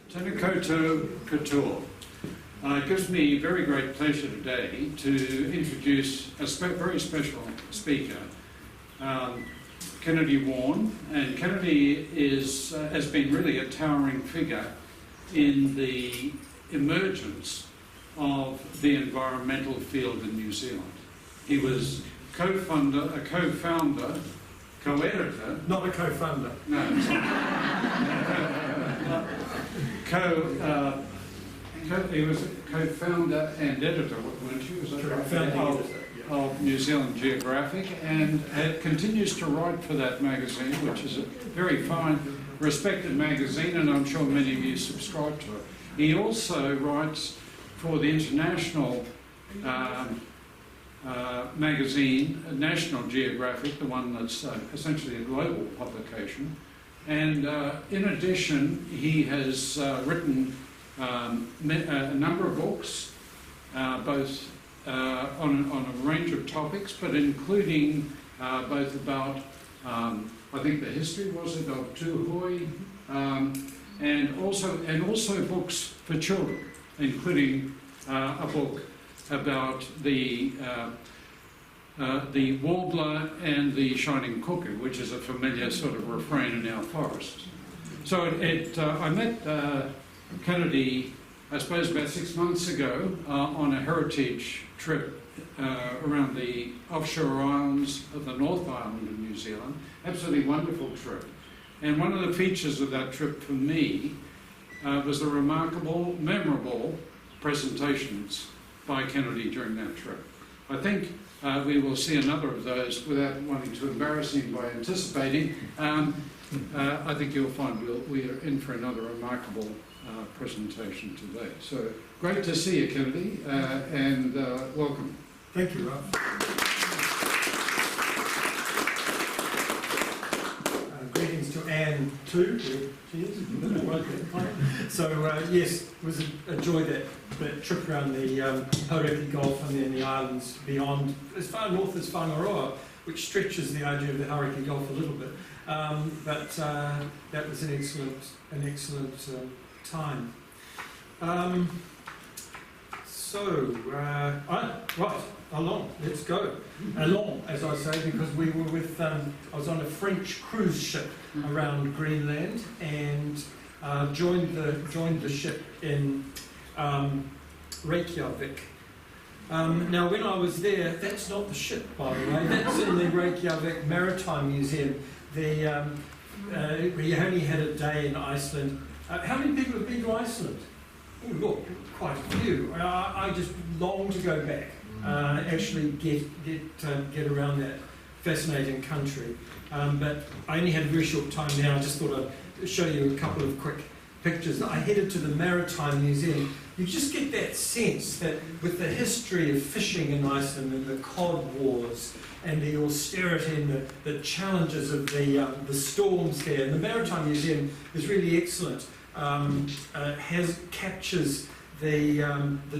Tēnā koutou katoa. It gives me very great pleasure today to introduce a very special speaker, Kennedy Warne. And Kennedy has been really a towering figure in the emergence of the environmental field in New Zealand. He was co-founder, co-editor. Not a co-founder. No. He was co-founder and editor, weren't you? Was that right? Of New Zealand Geographic, and continues to write for that magazine, which is a very fine, respected magazine, and I'm sure many of you subscribe to it. He also writes for the international magazine, National Geographic, the one that's essentially a global publication. And in addition, he has written a number of books, both on a range of topics, but including both about, I think the history, was it, of Tūhoe, and also books for children, including a book about the warbler and the shining cuckoo, which is a familiar sort of refrain in our forests. So I met Kennedy, I suppose, about 6 months ago on a heritage trip around the offshore islands of the North Island of New Zealand. Absolutely wonderful trip. And one of the features of that trip for me was the remarkable, memorable presentations by Kennedy during that trip. I think we will see another of those without wanting to embarrass him by anticipating. I think you'll find we are in for another remarkable presentation today. So great to see you, Kennedy, and welcome. Thank you, Ralph. Greetings to Anne too. She is. So yes, it was a joy that trip around the Hauraki Gulf and then the islands beyond, as far north as Whangaroa, which stretches the idea of the Hauraki Gulf a little bit. But that was an excellent time. Right, along, let's go. Along, as I say, because we were with, I was on a French cruise ship around Greenland and joined the ship in Reykjavik. Now, when I was there, that's not the ship, by the way. That's in the Reykjavik Maritime Museum. We only had a day in Iceland. How many people have been to Iceland? Oh, look, quite a few. I just long to go back, actually get around that fascinating country. But I only had a very short time now. I just thought I'd show you a couple of quick pictures. I headed to the Maritime Museum. You just get that sense that with the history of fishing in Iceland and the cod wars and the austerity and the challenges of the storms there, and the Maritime Museum is really excellent. Captures the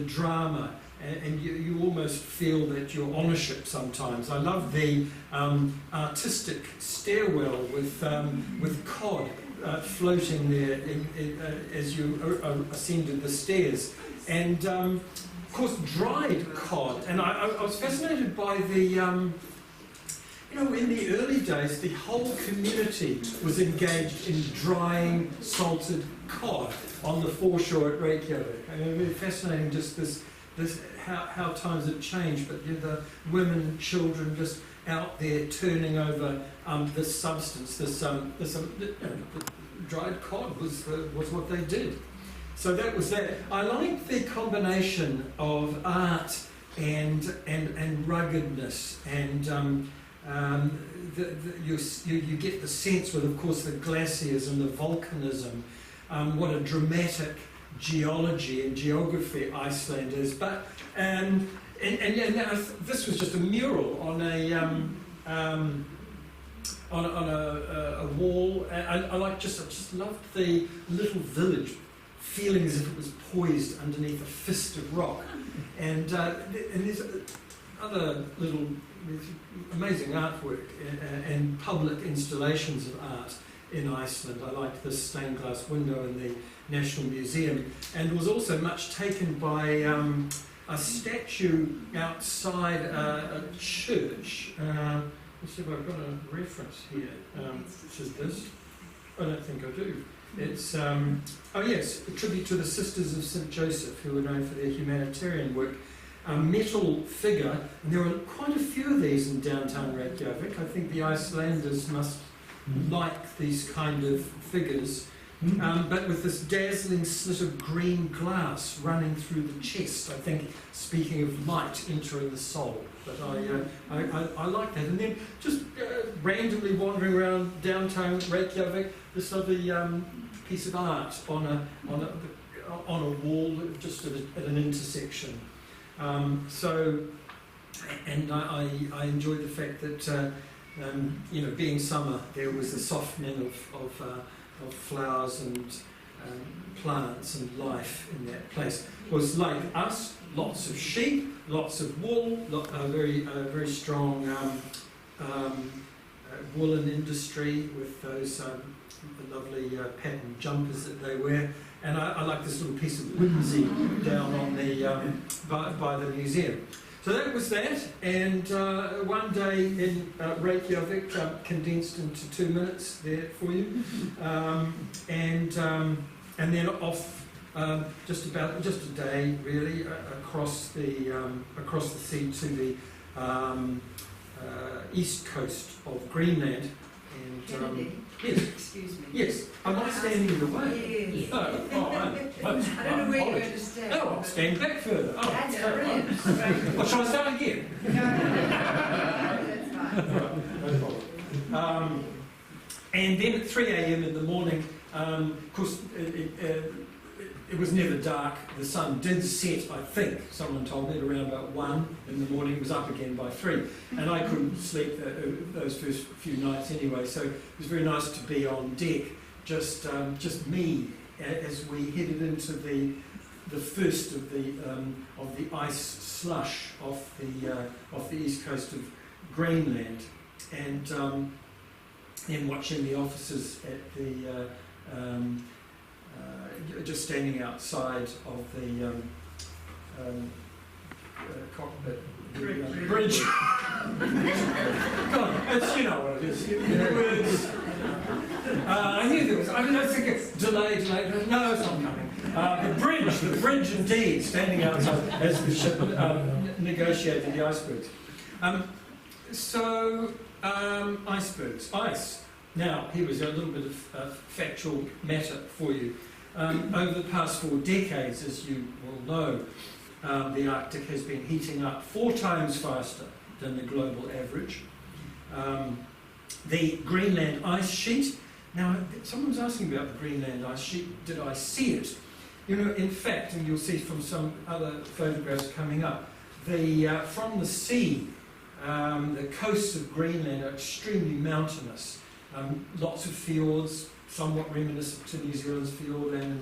drama, and you almost feel that you're on a ship sometimes. I love the artistic stairwell with cod floating there as you ascended the stairs, and of course dried cod. And I was fascinated by the in the early days, the whole community was engaged in drying salted cod on the foreshore at Reykjavik. I mean, really fascinating, just this how times have changed. But the women and children just out there turning over this substance, this dried cod was what they did. So that was that. I like the combination of art and ruggedness and. You get the sense with, of course, the glaciers and the volcanism, what a dramatic geology and geography Iceland is. But this was just a mural on a wall. I just loved the little village, feeling as if it was poised underneath a fist of rock, and there's other little amazing artwork and public installations of art in Iceland. I liked this stained glass window in the National Museum, and was also much taken by a statue outside a church. Let's see if I've got a reference here. Which is this? I don't think I do. It's, oh yes, a tribute to the Sisters of St. Joseph, who were known for their humanitarian work. A metal figure, and there are quite a few of these in downtown Reykjavik. I think the Icelanders must like these kind of figures. But with this dazzling slit of green glass running through the chest, I think, speaking of light entering the soul. But I like that. And then just randomly wandering around downtown Reykjavik, this lovely piece of art on a wall just at an intersection. And I enjoyed the fact that being summer, there was a softening of flowers and plants and life in that place. It was like us, lots of sheep, lots of wool, very strong woolen industry with those lovely patterned jumpers that they wear. And I like this little piece of whimsy down on the by the museum. So that was that, and one day in Reykjavik, condensed into 2 minutes there for you, and then off just a day really across the sea to the east coast of Greenland. And yes, excuse me. yes, am I standing in the way? Yes. I don't know where you're going to stand. Oh, I'll stand back further. Oh, That's carry on. brilliant. Well, shall I start again? No, that's fine. No problem. And then at 3 a.m. in the morning, of course, it was never dark. The sun did set, I think, someone told me, at around about 1 in the morning. It was up again by 3. And I couldn't sleep those first few nights anyway, so it was very nice to be on deck, just me, as we headed into the first of the ice slush off the east coast of Greenland, and then watching the officers at the just standing outside of the cockpit bridge. God, it's, you know what it is. I knew there was. I don't think it's delayed. No, it's not coming. The bridge indeed, standing outside as the ship negotiated the icebergs. Icebergs, ice. Now, here was a little bit of factual matter for you. Over the past 4 decades, as you will know, the Arctic has been heating up 4 times faster than the global average. The Greenland ice sheet. Now, someone's asking about the Greenland ice sheet. Did I see it? You know, in fact, and you'll see from some other photographs coming up, from the sea, the coasts of Greenland are extremely mountainous. Lots of fjords, somewhat reminiscent to New Zealand's fjordland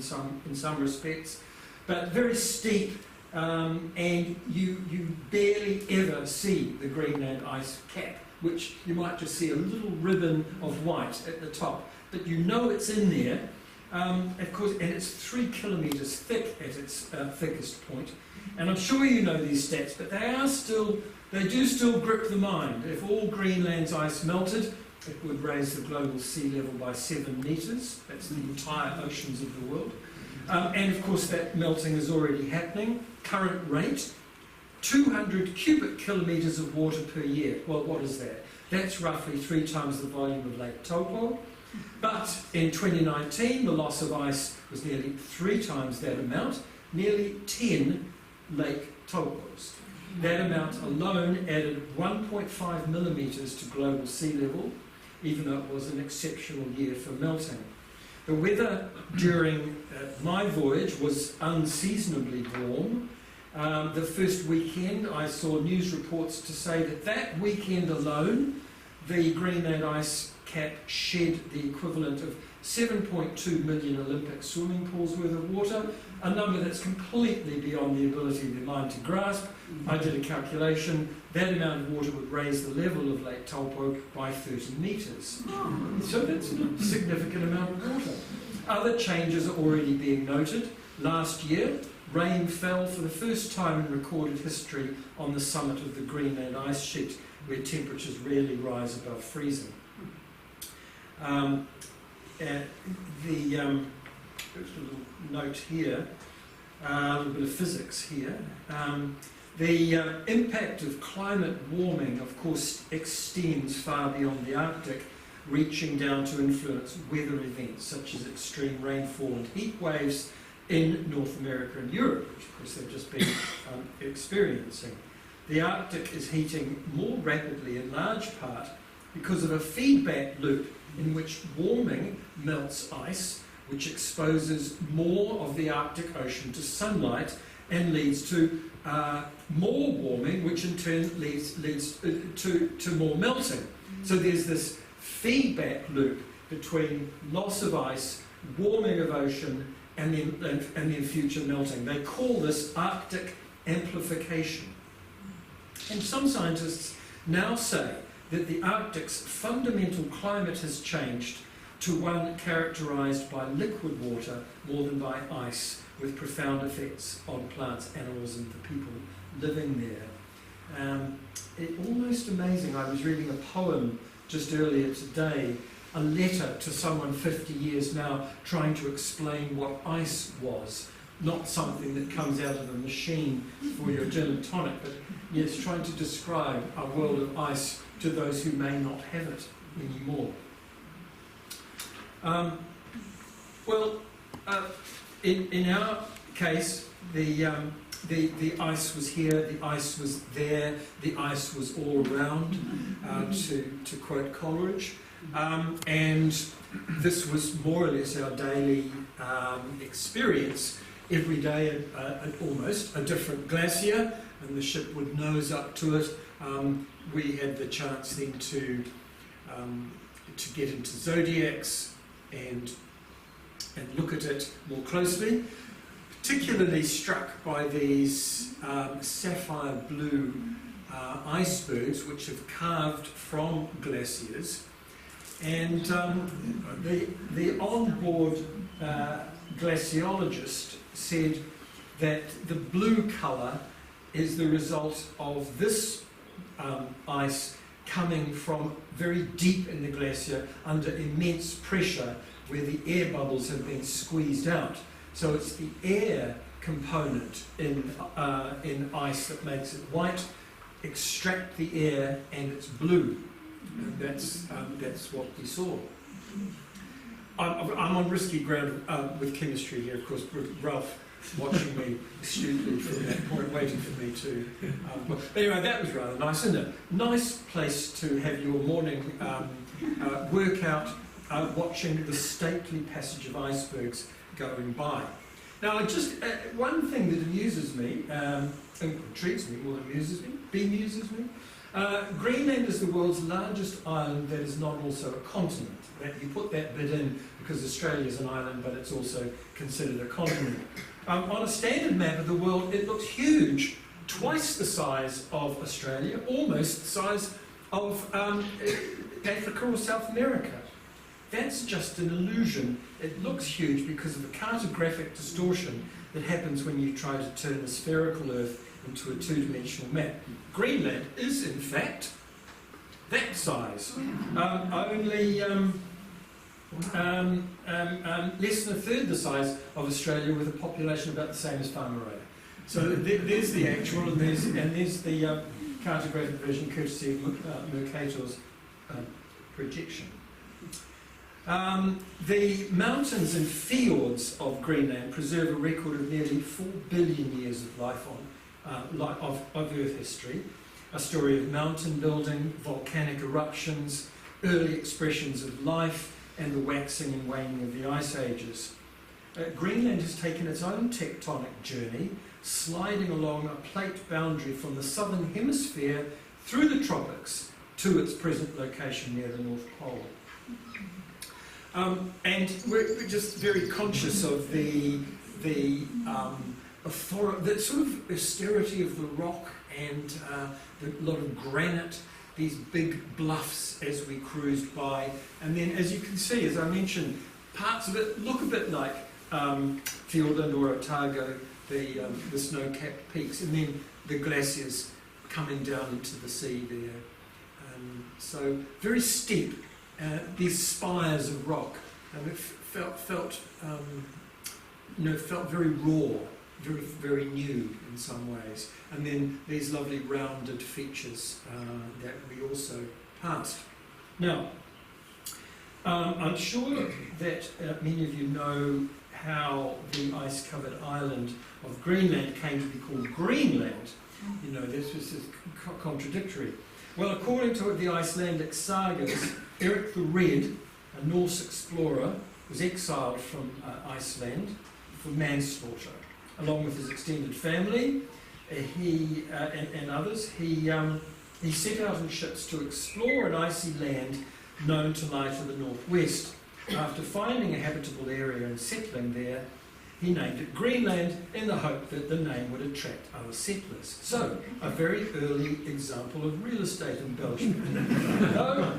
in some respects, but very steep, and you barely ever see the Greenland ice cap, which you might just see a little ribbon of white at the top, but you know it's in there, of course, and it's 3 kilometres thick at its thickest point. And I'm sure you know these stats, but they do still grip the mind. If all Greenland's ice melted, it would raise the global sea level by 7 metres. That's the entire oceans of the world. And of course that melting is already happening. Current rate, 200 cubic kilometres of water per year. Well, what is that? That's roughly 3 times the volume of Lake Taupo. But in 2019, the loss of ice was nearly 3 times that amount, nearly 10 Lake Taupos. That amount alone added 1.5 millimetres to global sea level, even though it was an exceptional year for melting. The weather during my voyage was unseasonably warm. The first weekend, I saw news reports to say that weekend alone, the Greenland ice cap shed the equivalent of 7.2 million Olympic swimming pools worth of water, a number that's completely beyond the ability of the mind to grasp. I did a calculation. That amount of water would raise the level of Lake Taupo by 30 metres. So that's a significant amount of water. Other changes are already being noted. Last year, rain fell for the first time in recorded history on the summit of the Greenland ice sheet, where temperatures rarely rise above freezing. There's a little note here, a little bit of physics here. The impact of climate warming, of course, extends far beyond the Arctic, reaching down to influence weather events such as extreme rainfall and heat waves in North America and Europe, which of course they've just been experiencing. The Arctic is heating more rapidly in large part because of a feedback loop in which warming melts ice, which exposes more of the Arctic Ocean to sunlight and leads to more warming, which in turn leads to more melting. So there's this feedback loop between loss of ice, warming of ocean, and then future melting. They call this Arctic amplification. And some scientists now say that the Arctic's fundamental climate has changed to one characterised by liquid water more than by ice, with profound effects on plants, animals and the people living there. It's almost amazing. I was reading a poem just earlier today, a letter to someone 50 years now trying to explain what ice was, not something that comes out of a machine for your gin and tonic, but yes, trying to describe a world of ice to those who may not have it anymore. In our case, the ice was here, the ice was there, the ice was all around, to quote Coleridge, and this was more or less our daily experience. Every day, almost a different glacier, and the ship would nose up to it. We had the chance then to get into zodiacs and look at it more closely. Particularly struck by these sapphire blue icebergs which have carved from glaciers, and the on-board glaciologist said that the blue colour is the result of this ice coming from very deep in the glacier under immense pressure where the air bubbles have been squeezed out. So it's the air component in ice that makes it white. Extract the air and it's blue. And that's what we saw. I'm on risky ground with chemistry here, of course, with Ralph watching me astutely from that point, waiting for me to... but anyway, that was rather nice, isn't it? Nice place to have your morning workout, watching the stately passage of icebergs going by. Now, just one thing that amuses me, intrigues me more than amuses me, bemuses me. Greenland is the world's largest island that is not also a continent. You put that bit in because Australia is an island, but it's also considered a continent. On a standard map of the world, it looks huge, twice the size of Australia, almost the size of Africa or South America. That's just an illusion. It looks huge because of the cartographic distortion that happens when you try to turn a spherical Earth into a two-dimensional map. Greenland is, in fact, that size. Only less than a third the size of Australia, with a population about the same as Whangarei. So there's the actual, and there's the cartographic version, courtesy of Mercator's projection. The mountains and fjords of Greenland preserve a record of nearly 4 billion years of life of Earth history, a story of mountain building, volcanic eruptions, early expressions of life, and the waxing and waning of the ice ages. Greenland has taken its own tectonic journey, sliding along a plate boundary from the southern hemisphere through the tropics to its present location near the North Pole. And we're just very conscious of the sort of austerity of the rock and a lot of granite, these big bluffs as we cruised by. And then, as you can see, as I mentioned, parts of it look a bit like Fiordland or Otago, the snow-capped peaks, and then the glaciers coming down into the sea there. So very steep, these spires of rock, and it felt very raw, very, very new in some ways. And then these lovely rounded features that we also passed. Now, I'm sure that many of you know how the ice-covered island of Greenland came to be called Greenland. You know, this was contradictory. Well, according to the Icelandic sagas, Eric the Red, a Norse explorer, was exiled from Iceland for manslaughter, along with his extended family. And others. He set out in ships to explore an icy land known to lie to the northwest. After finding a habitable area and settling there, he named it Greenland in the hope that the name would attract other settlers. So, a very early example of real estate embellishment. Though,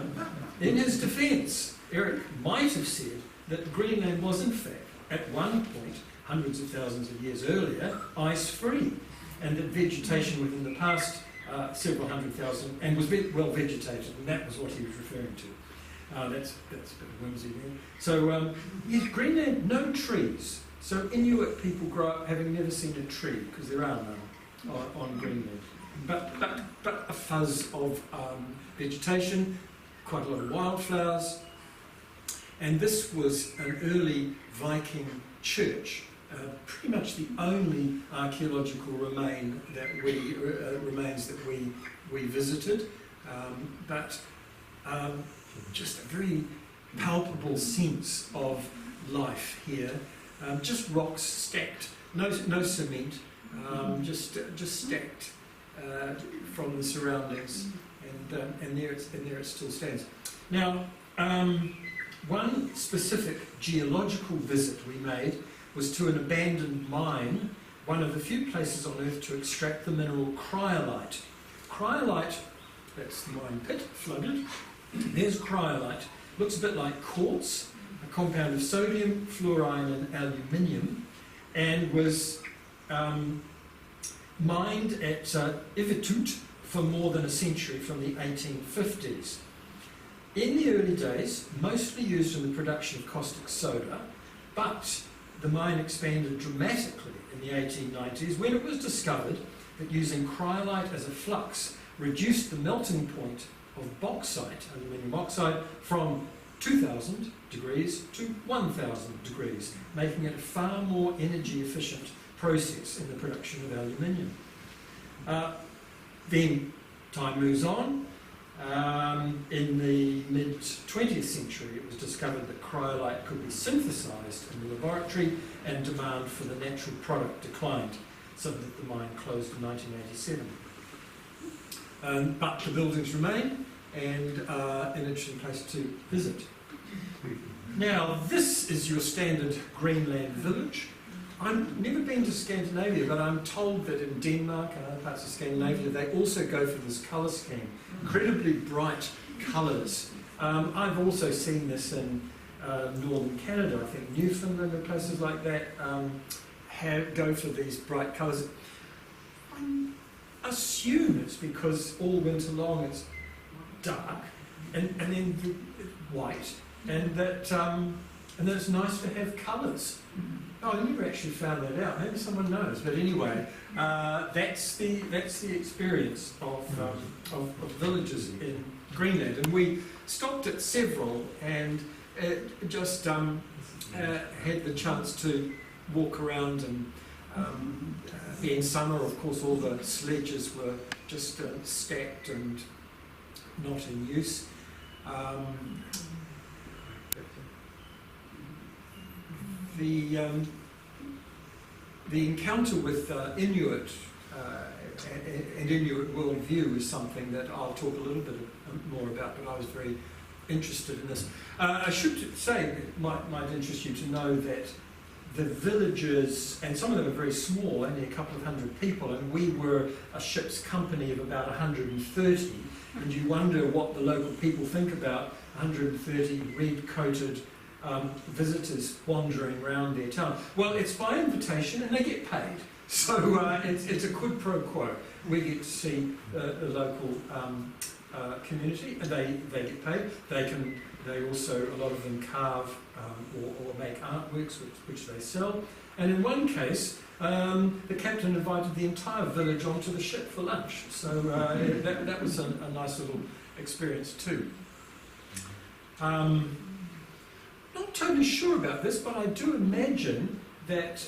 in his defence, Eric might have said that Greenland was in fact, at one point, hundreds of thousands of years earlier, ice-free, and that vegetation within the past several hundred thousand, and was well vegetated, and that was what he was referring to. That's a bit of whimsy there. So, yes, Greenland, no trees. So Inuit people grow up having never seen a tree, because there are none on Greenland. But a fuzz of vegetation, quite a lot of wildflowers. And this was an early Viking church, pretty much the only archaeological remains that we visited. But just a very palpable sense of life here. Just rocks stacked, no cement, just stacked from the surroundings, and there it still stands. Now, one specific geological visit we made was to an abandoned mine, one of the few places on Earth to extract the mineral cryolite. Cryolite, that's the mine pit, flooded. There's cryolite. Looks a bit like quartz, a compound of sodium, fluorine and aluminium, and was mined at Ivitut for more than a century, from the 1850s. In the early days, mostly used in the production of caustic soda, but the mine expanded dramatically in the 1890s when it was discovered that using cryolite as a flux reduced the melting point of bauxite, aluminium oxide, from 2,000 degrees to 1,000 degrees, making it a far more energy efficient process in the production of aluminium. Then time moves on. In the mid-20th century, it was discovered that cryolite could be synthesised in the laboratory, and demand for the natural product declined, so that the mine closed in 1987. But the buildings remain, and an interesting place to visit. Now, this is your standard Greenland village. I've never been to Scandinavia, but I'm told that in Denmark and other parts of Scandinavia, they also go for this colour scheme. Incredibly bright colours. I've also seen this in northern Canada. I think Newfoundland and places like that go for these bright colours. I assume it's because all winter long it's dark and then white, and that it's nice to have colours. Oh, I never actually found that out. Maybe someone knows. But anyway, that's the experience of villages in Greenland. And we stopped at several and just had the chance to walk around. And in summer, of course, all the sledges were just stacked and not in use. The encounter with Inuit and Inuit worldview is something that I'll talk a little bit more about, but I was very interested in this. I should say, it might interest you to know that the villages, and some of them are very small, only a couple of hundred people, and we were a ship's company of about 130, and you wonder what the local people think about 130 red-coated visitors wandering around their town. Well, it's by invitation and they get paid. So it's a quid pro quo. We get to see the local community, and they get paid. They also, a lot of them carve or make artworks which they sell. And in one case, the captain invited the entire village onto the ship for lunch. So that was a nice little experience too. Not totally sure about this, but I do imagine that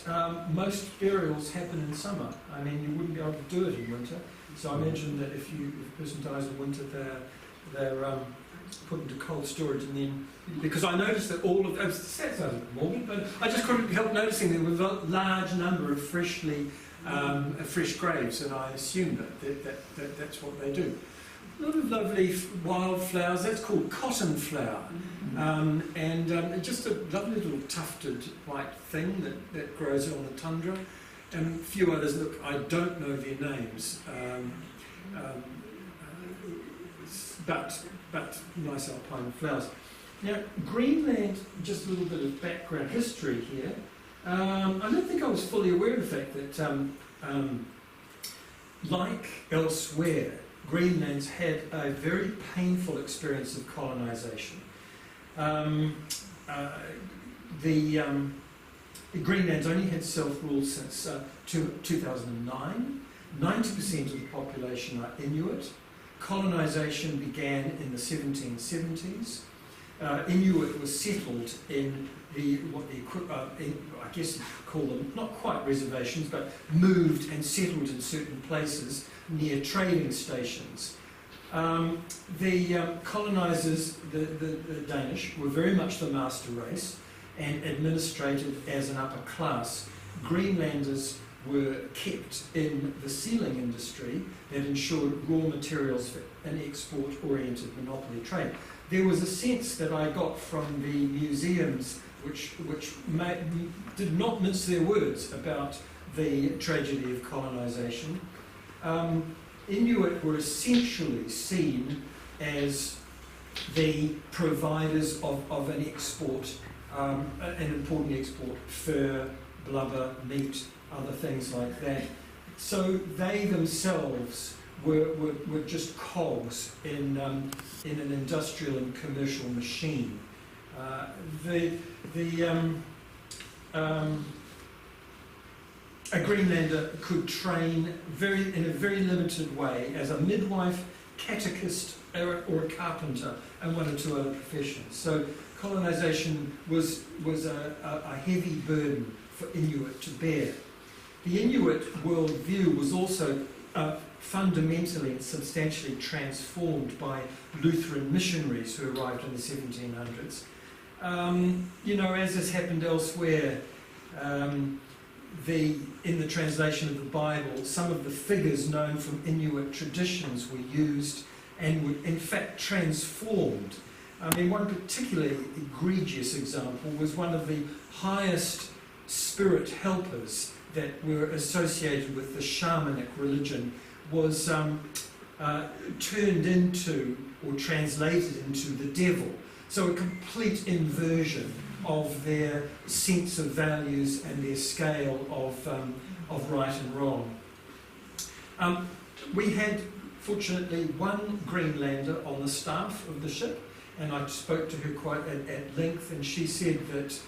most burials happen in summer. I mean, you wouldn't be able to do it in winter. So I imagine that if a person dies in winter, they're put into cold storage, and then, because I noticed that all of that sounds a bit morbid, but I just couldn't help noticing there was a large number of fresh graves, and I assumed that's what they do. A lot of lovely wildflowers. That's called cotton flower, and just a lovely little tufted white thing that grows on the tundra, and a few others. Look, I don't know their names, but nice alpine flowers. Now, Greenland, just a little bit of background history here. I don't think I was fully aware of the fact that, like elsewhere, Greenland's had a very painful experience of colonisation. Greenland's only had self-rule since 2009. 90% of the population are Inuit. Colonisation began in the 1770s. Inuit was settled in I guess you could call them, not quite reservations, but moved and settled in certain places near trading stations. The colonisers, the Danish, were very much the master race and administrated as an upper class. Greenlanders were kept in the sealing industry that ensured raw materials for an export-oriented monopoly trade. There was a sense that I got from the museums which did not mince their words about the tragedy of colonisation. Inuit were essentially seen as the providers of an export, an important export, fur, blubber, meat, other things like that. So they themselves were just cogs in an industrial and commercial machine. A Greenlander could train in a very limited way as a midwife, catechist, or a carpenter, and one or two other professions. So colonisation was a heavy burden for Inuit to bear. The Inuit worldview was also fundamentally and substantially transformed by Lutheran missionaries who arrived in the 1700s. As has happened elsewhere, in the translation of the Bible, some of the figures known from Inuit traditions were used and were in fact transformed. I mean, one particularly egregious example was one of the highest spirit helpers that were associated with the shamanic religion was turned into or translated into the devil. So a complete inversion of their sense of values and their scale of right and wrong. We had, fortunately, one Greenlander on the staff of the ship, and I spoke to her quite at length, and she said that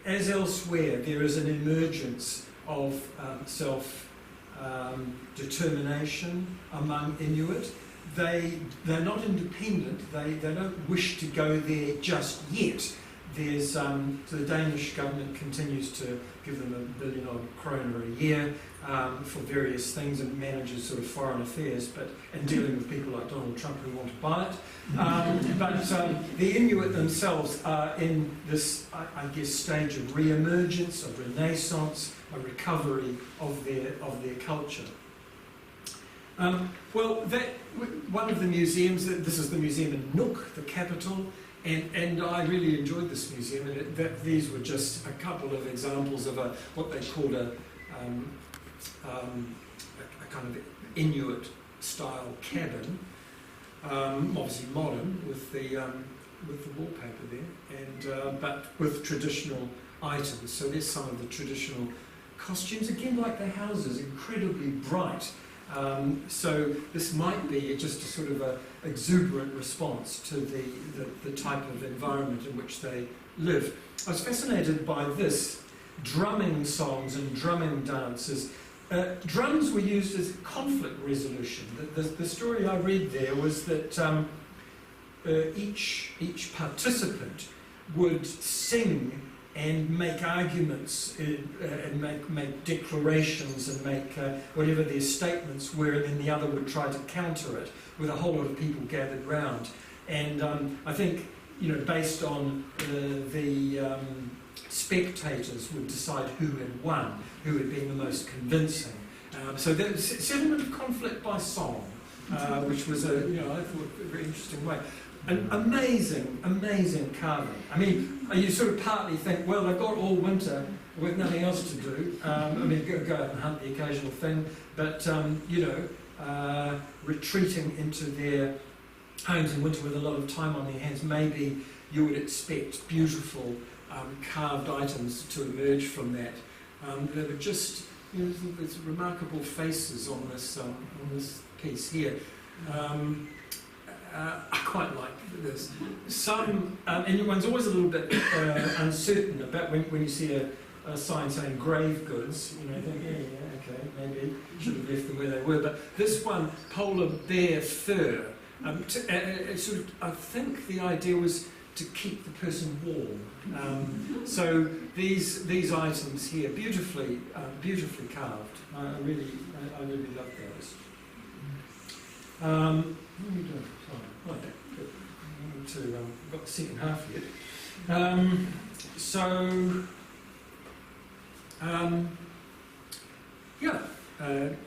as elsewhere, there is an emergence of self-determination among Inuit. They're not independent. They don't wish to go there just yet. There's so the Danish government continues to give them $1 billion kroner a year for various things and manages sort of foreign affairs, and dealing with people like Donald Trump who want to buy it. But the Inuit themselves are in this, I guess, stage of re-emergence, of renaissance, a recovery of their culture. Well, one of the museums, this is the museum in Nuuk, the capital, and I really enjoyed this museum. And these were just a couple of examples of what they called a kind of Inuit-style cabin, obviously modern with the wallpaper there, and but with traditional items. So there's some of the traditional costumes, again like the houses, incredibly bright. So this might be just a sort of a exuberant response to the type of environment in which they live. I was fascinated by this, drumming songs and drumming dances. Drums were used as conflict resolution. The story I read there was that each participant would sing and make arguments and make declarations and make whatever their statements were, and then the other would try to counter it with a whole lot of people gathered round. And I think, based on the spectators would decide who had won, who had been the most convincing. So there's settlement of conflict by song, which was I thought a very interesting way. An amazing carving. I mean, you sort of partly think, well, they've got all winter with nothing else to do. Go out and hunt the occasional thing, but retreating into their homes in winter with a lot of time on their hands, maybe you would expect beautiful carved items to emerge from that. There were just there's remarkable faces on this piece here. I quite like this. Some, and one's always a little bit uncertain about when you see a sign saying grave goods, you think, okay, maybe should have left them where they were. But this one, polar bear fur, sort of, I think the idea was to keep the person warm. So these items here, beautifully carved. I really love those. What are we doing? Sorry. Okay, good. We've got the second half yet.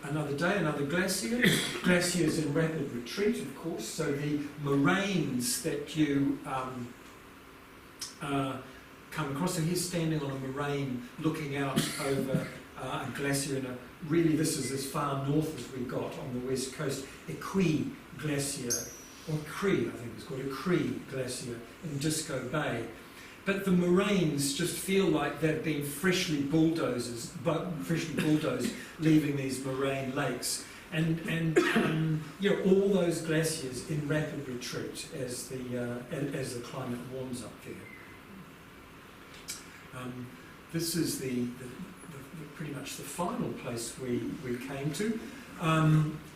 Another day, another glacier. Glaciers in rapid retreat, of course. So the moraines that you come across. So he's standing on a moraine looking out over a glacier, this is as far north as we got on the west coast. Equi Glacier, or Cree, I think it's called, Equi Glacier in Disco Bay. But the moraines just feel like they've been freshly bulldozed, leaving these moraine lakes. And all those glaciers in rapid retreat as the climate warms up there. This is the pretty much the final place we came to,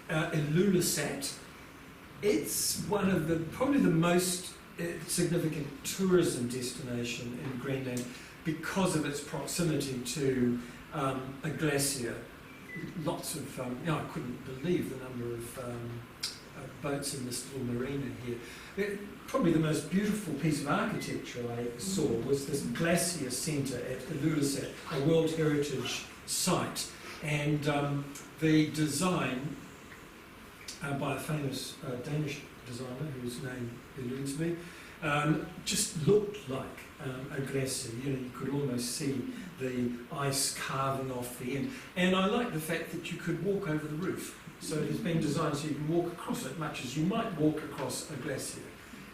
Ilulissat. It's one of probably the most significant tourism destination in Greenland because of its proximity to a glacier. Lots of, I couldn't believe the number of boats in this little marina here. Probably the most beautiful piece of architecture I saw was this glacier centre at Ilulissat, a World Heritage Site, and the design by a famous Danish designer whose name eludes me, just looked like a glacier. You could almost see the ice carving off the end. And I like the fact that you could walk over the roof. So it has been designed so you can walk across it much as you might walk across a glacier.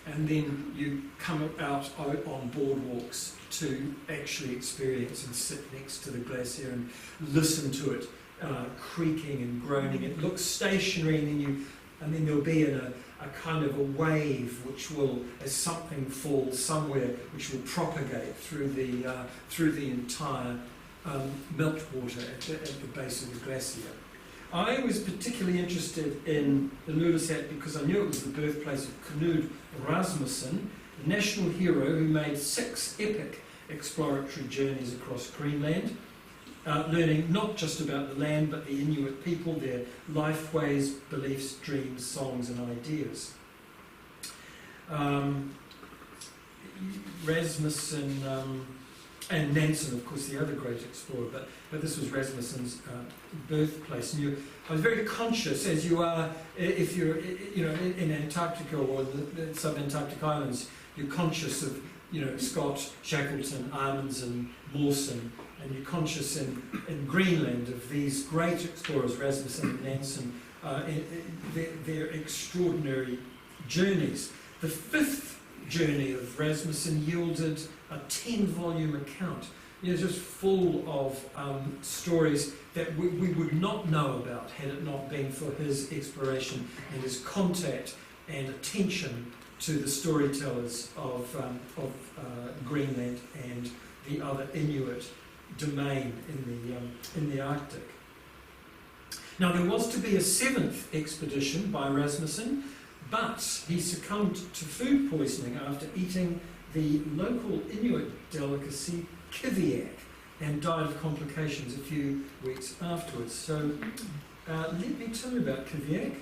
And then you come out on boardwalks to actually experience and sit next to the glacier and listen to it creaking and groaning. It looks stationary, and then there'll be a kind of a wave which will, as something falls somewhere, which will propagate through the entire meltwater at the base of the glacier. I was particularly interested in Ilulissat because I knew it was the birthplace of Knud Rasmussen, a national hero who made 6 epic exploratory journeys across Greenland, learning not just about the land but the Inuit people, their life ways, beliefs, dreams, songs and ideas. Rasmussen and Nansen, of course, the other great explorer, but this was Rasmussen's birthplace. And I was very conscious, as you are, if you're in Antarctica or the sub-Antarctic islands, you're conscious of Scott, Shackleton, Amundsen, Mawson, and you're conscious in Greenland of these great explorers, Rasmussen and Nansen, their extraordinary journeys. The fifth journey of Rasmussen yielded a 10-volume account, just full of stories that we would not know about had it not been for his exploration and his contact and attention to the storytellers of Greenland and the other Inuit domain in the Arctic. Now, there was to be a seventh expedition by Rasmussen, but he succumbed to food poisoning after eating the local Inuit delicacy kiviak and died of complications a few weeks afterwards. So let me tell you about kiviak.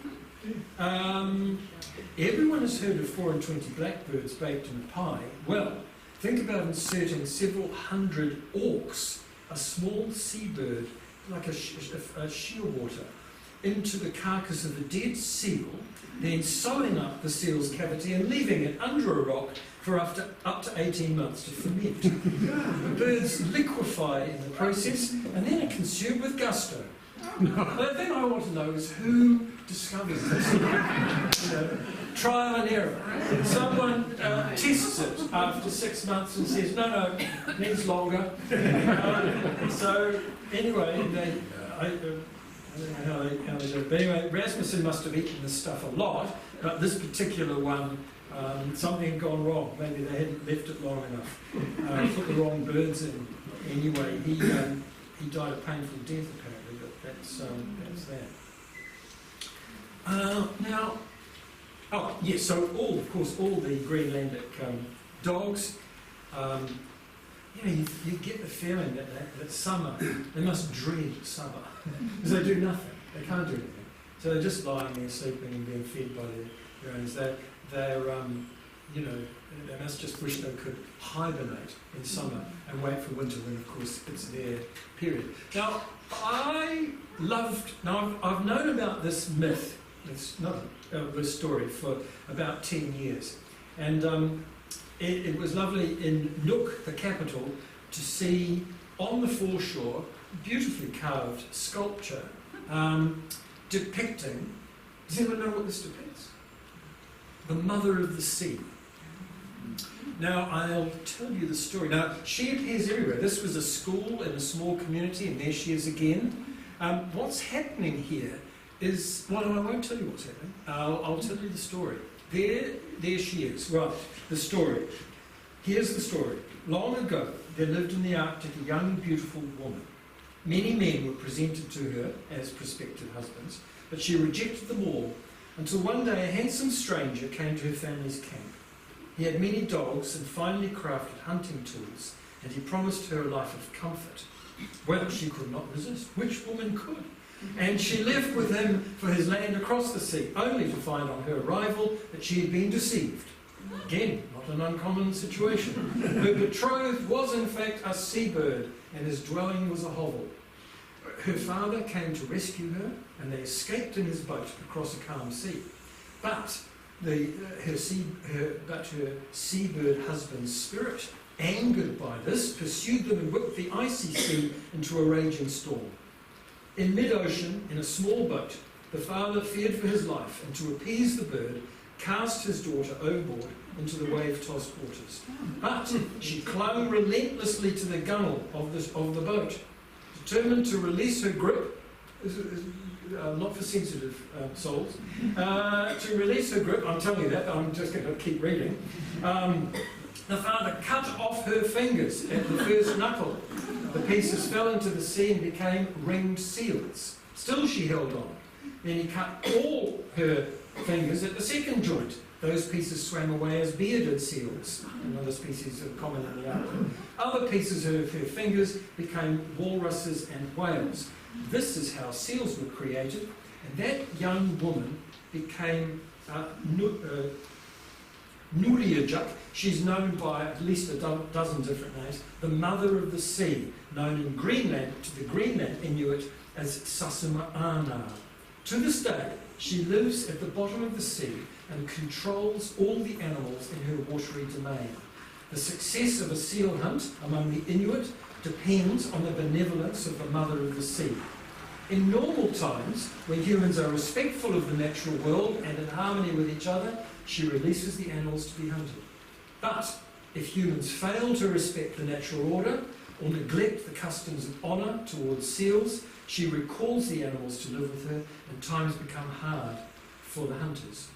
Everyone has heard of 4 and 20 blackbirds baked in a pie. Well, think about inserting several hundred auks, a small seabird like a shearwater, into the carcass of a dead seal, then sewing up the seal's cavity and leaving it under a rock for up to 18 months to ferment. The birds liquefy in the process and then are consumed with gusto. The thing I want to know is who discovers this. Trial and error. Someone tests it after 6 months and says, no, needs longer. So anyway, I don't know how they do it. But anyway, Rasmussen must have eaten this stuff a lot, but this particular one, something had gone wrong. Maybe they hadn't left it long enough. Put the wrong birds in. Anyway, he died a painful death apparently, but that's that. So all the Greenlandic dogs, you get the feeling that summer, they must dread summer, because they do nothing, they can't do anything. So they're just lying there sleeping and being fed by their owners. They must just wish they could hibernate in summer and wait for winter when, of course, it's their period. Now, I've known about this myth, this story, for about 10 years. And it was lovely in Nuuk, the capital, to see on the foreshore beautifully carved sculpture depicting, does anyone know what this depicts? The Mother of the Sea. Now, I'll tell you the story. Now, she appears everywhere. This was a school in a small community, and there she is again. What's happening here is, well, I won't tell you what's happening. I'll tell you the story. There she is. Right, the story. Here's the story. Long ago, there lived in the Arctic a young, beautiful woman. Many men were presented to her as prospective husbands, but she rejected them all, until one day a handsome stranger came to her family's camp. He had many dogs and finely crafted hunting tools, and he promised her a life of comfort. Well, she could not resist. Which woman could? And she left with him for his land across the sea, only to find on her arrival that she had been deceived. Again, not an uncommon situation. Her betrothed was in fact a seabird, and his dwelling was a hovel. Her father came to rescue her, and they escaped in his boat across a calm sea. But her seabird husband's spirit, angered by this, pursued them and whipped the icy sea into a raging storm. In mid-ocean, in a small boat, the father feared for his life, and to appease the bird, cast his daughter overboard into the wave-tossed waters. But she clung relentlessly to the gunwale of the boat, determined to release her grip. This is not for sensitive souls. To release her grip, I'm telling you that, I'm just going to keep reading. The father cut off her fingers at the first knuckle. The pieces fell into the sea and became ringed seals. Still she held on. Then he cut all her fingers at the second joint. Those pieces swam away as bearded seals, another species of common in the Arctic. Other pieces of her fingers became walruses and whales. This is how seals were created, and that young woman became Nuudiajuk, she's known by at least a dozen different names. The Mother of the Sea, known in Greenland, to the Greenland Inuit, as Sasumaana. To this day, she lives at the bottom of the sea and controls all the animals in her watery domain. The success of a seal hunt among the Inuit depends on the benevolence of the Mother of the Sea. In normal times, when humans are respectful of the natural world and in harmony with each other, she releases the animals to be hunted. But if humans fail to respect the natural order or neglect the customs of honour towards seals, she recalls the animals to live with her, and times become hard for the hunters.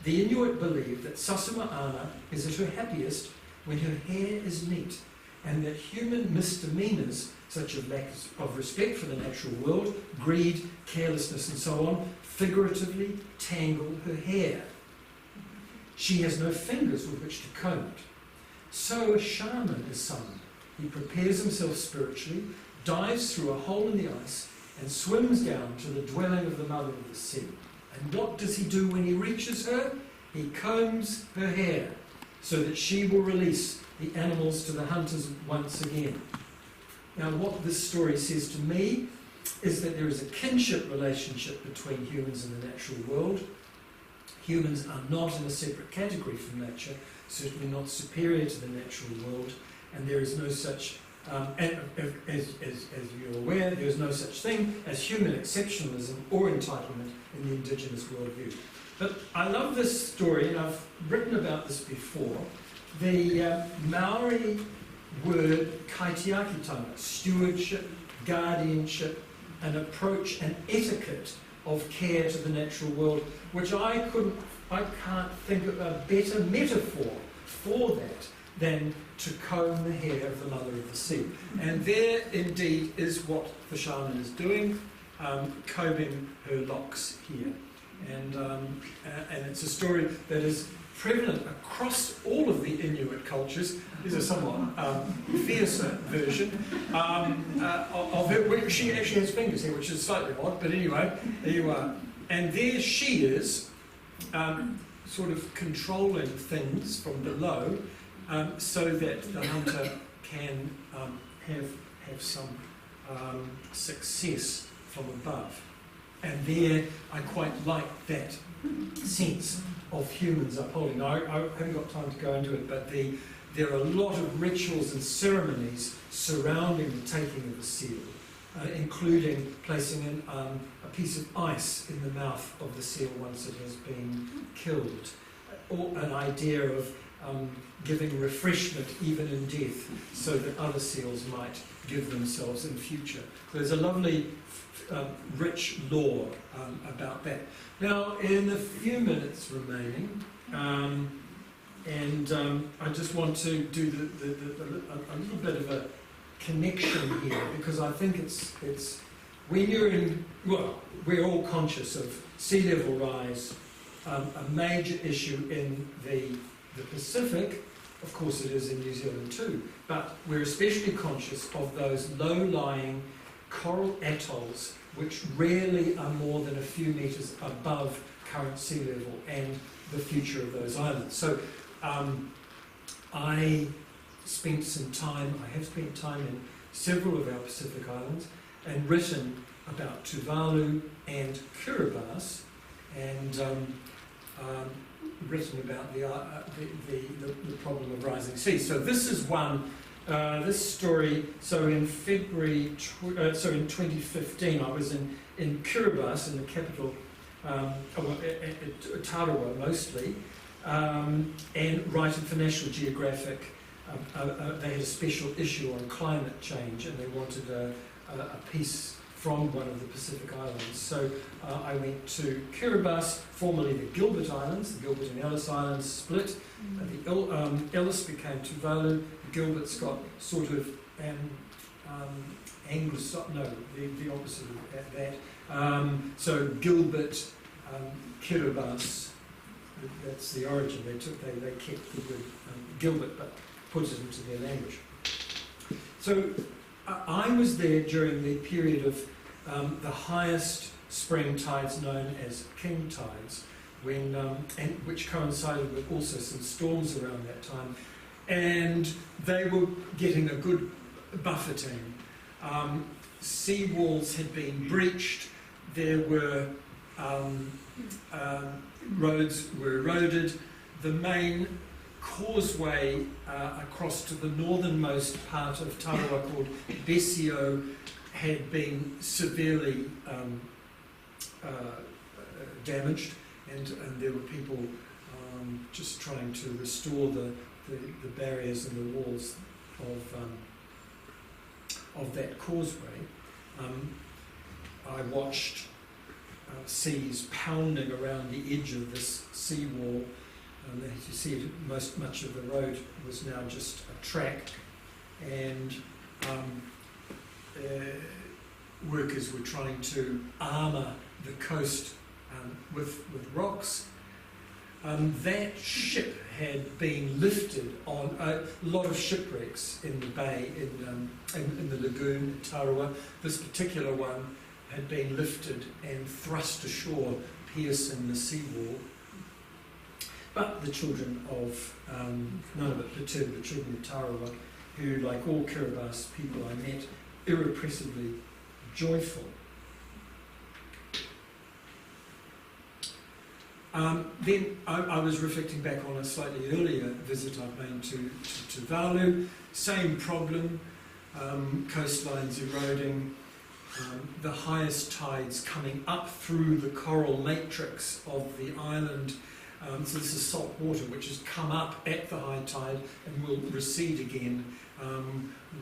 The Inuit believe that Sasumaana is at her happiest when her hair is neat, and that human misdemeanours, such as lack of respect for the natural world, greed, carelessness and so on, figuratively tangle her hair. She has no fingers with which to comb it. So a shaman is summoned. He prepares himself spiritually, dives through a hole in the ice, and swims down to the dwelling of the Mother of the Sea. And what does he do when he reaches her? He combs her hair so that she will release the animals to the hunters once again. Now, what this story says to me is that there is a kinship relationship between humans and the natural world. Humans are not in a separate category from nature, certainly not superior to the natural world, and there is no such, as you're aware, there is no such thing as human exceptionalism or entitlement in the indigenous worldview. But I love this story, and I've written about this before. The Maori word kaitiakitanga, stewardship, guardianship, an approach and etiquette of care to the natural world, which I can't think of a better metaphor for that than to comb the hair of the Mother of the Sea. And there indeed is what the shaman is doing, combing her locks here. And it's a story that is prevalent across all of the Inuit cultures. There's a somewhat fiercer version of it, where she actually has fingers here, which is slightly odd, but anyway, there you are. And there she is, sort of controlling things from below, so that the hunter can have some success from above. And there, I quite like that sense of humans upholding. Now, I haven't got time to go into it, but there are a lot of rituals and ceremonies surrounding the taking of the seal, including placing in a piece of ice in the mouth of the seal once it has been killed, or an idea of giving refreshment even in death, so that other seals might give themselves in future. There's a lovely rich lore about that. Now, in the few minutes remaining, I just want to do a little bit of a connection here, because I think it's when you're in, well, we're all conscious of sea level rise, a major issue in the Pacific. Of course it is in New Zealand too, but we're especially conscious of those low-lying coral atolls which rarely are more than a few metres above current sea level, and the future of those islands. So I spent some time, I have spent time in several of our Pacific islands and written about Tuvalu and Kiribati, and written about the problem of rising seas. So this is one, this story, so in February, in 2015, I was in Kiribati, in the capital, Tarawa mostly, and writing for National Geographic. They had a special issue on climate change, and they wanted a piece from one of the Pacific Islands. So I went to Kiribati, formerly the Gilbert Islands. The Gilbert and Ellice Islands split. The Ellice became Tuvalu. The Gilbert's got sort of Anglo, no, the opposite of that. So Gilbert, Kiribati, that's the origin. They kept the word Gilbert, but put it into their language. So I was there during the period of the highest spring tides, known as king tides, and which coincided with also some storms around that time, and they were getting a good buffeting. Sea walls had been breached. There were roads were eroded. The main causeway across to the northernmost part of Tarawa, called Besio, had been severely damaged, and there were people just trying to restore the barriers and the walls of that causeway. I watched seas pounding around the edge of this seawall. As you see, much of the road was now just a track, and workers were trying to armour the coast with rocks. That ship had been lifted on a lot of shipwrecks in the bay, in the lagoon in Tarawa. This particular one had been lifted and thrust ashore, piercing the seawall. But the children of, none of it perturbed the children of Tarawa, who, like all Kiribati people I met, irrepressibly joyful. Then I was reflecting back on a slightly earlier visit I've made to Tuvalu. Same problem, coastlines eroding, the highest tides coming up through the coral matrix of the island. So this is salt water which has come up at the high tide and will recede again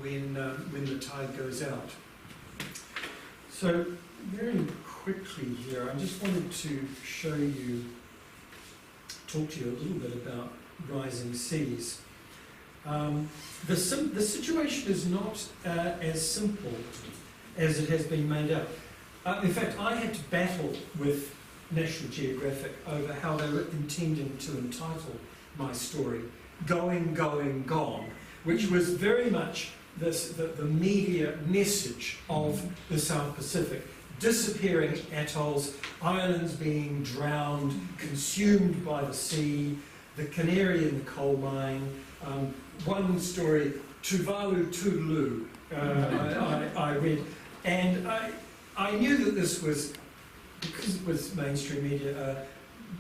when the tide goes out. So very quickly here, I just wanted to talk to you a little bit about rising seas. The situation is not as simple as it has been made out. In fact, I had to battle with National Geographic over how they were intending to entitle my story, Going, Going, Gone, which was very much the media message of the South Pacific. Disappearing atolls, islands being drowned, consumed by the sea, the canary in the coal mine. One story, Tuvalu Toodaloo, I read, and I knew that this was, because it was mainstream media,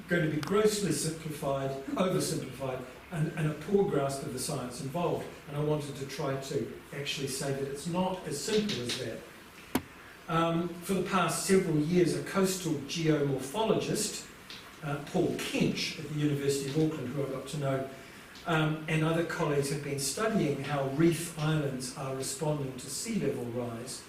going to be grossly simplified, oversimplified, and a poor grasp of the science involved. And I wanted to try to actually say that it's not as simple as that. For the past several years, a coastal geomorphologist, Paul Kench at the University of Auckland, who I got to know, and other colleagues have been studying how reef islands are responding to sea level rise.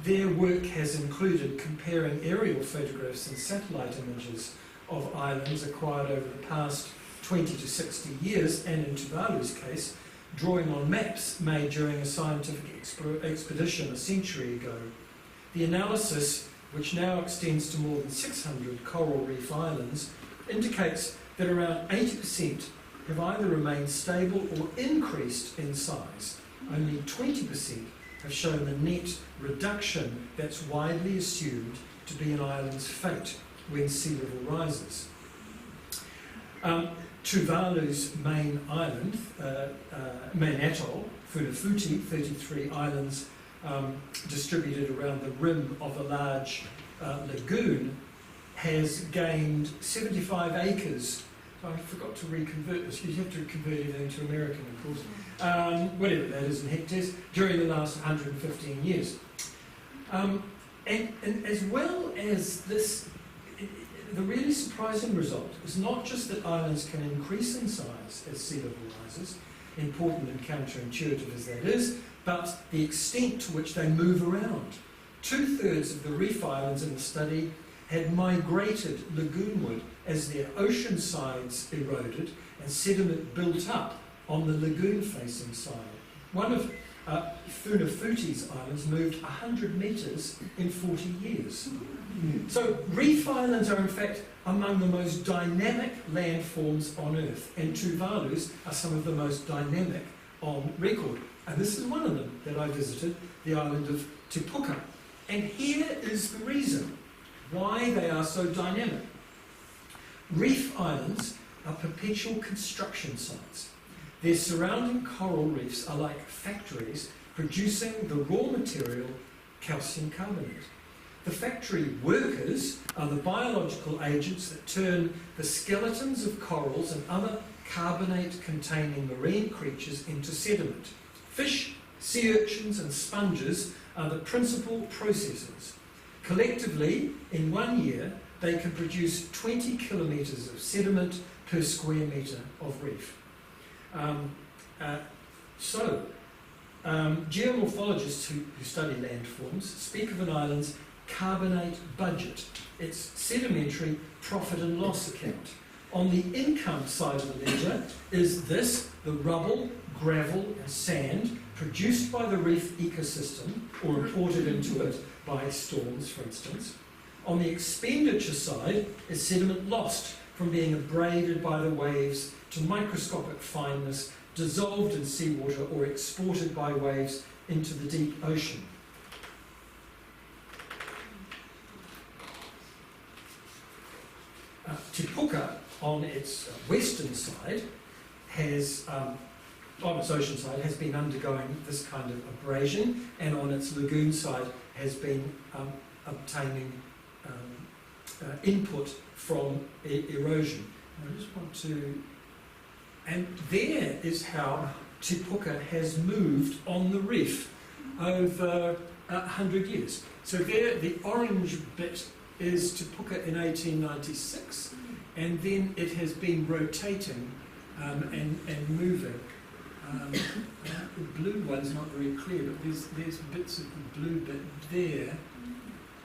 Their work has included comparing aerial photographs and satellite images of islands acquired over the past 20 to 60 years, and in Tuvalu's case, drawing on maps made during a scientific expedition a century ago. The analysis, which now extends to more than 600 coral reef islands, indicates that around 80% have either remained stable or increased in size. Only 20% have shown the net reduction that's widely assumed to be an island's fate when sea level rises. Tuvalu's main island, main atoll, Funafuti, 33 islands distributed around the rim of a large lagoon, has gained 75 acres. I forgot to reconvert this. You have to convert everything to American, of course. Whatever that is in hectares, during the last 115 years. And as well as this, the really surprising result is not just that islands can increase in size as sea level rises, important and counterintuitive as that is, but the extent to which they move around. 2/3 of the reef islands in the study had migrated lagoonward as their ocean sides eroded and sediment built up on the lagoon-facing side. One of Funafuti's islands moved 100 metres in 40 years. So reef islands are in fact among the most dynamic landforms on Earth, and Tuvalu's are some of the most dynamic on record. And this is one of them that I visited, the island of Te Puka. And here is the reason why they are so dynamic. Reef islands are perpetual construction sites. Their surrounding coral reefs are like factories producing the raw material, calcium carbonate. The factory workers are the biological agents that turn the skeletons of corals and other carbonate-containing marine creatures into sediment. Fish, sea urchins and sponges are the principal processors. Collectively, in 1 year, they can produce 20 kilometres of sediment per square metre of reef. Geomorphologists who study landforms speak of an island's carbonate budget, its sedimentary profit and loss account. On the income side of the ledger is this, the rubble, gravel and sand produced by the reef ecosystem or imported into it by storms, for instance. On the expenditure side is sediment lost from being abraded by the waves to microscopic fineness, dissolved in seawater or exported by waves into the deep ocean. Te Puka, on its western side, has, on its ocean side, has been undergoing this kind of abrasion, and on its lagoon side has been obtaining input from erosion. I just want to, and there is how Te Puka has moved on the reef over 100 years. So there, the orange bit is Te Puka in 1896, and then it has been rotating and moving. The blue one's not very clear, but there's bits of the blue bit there,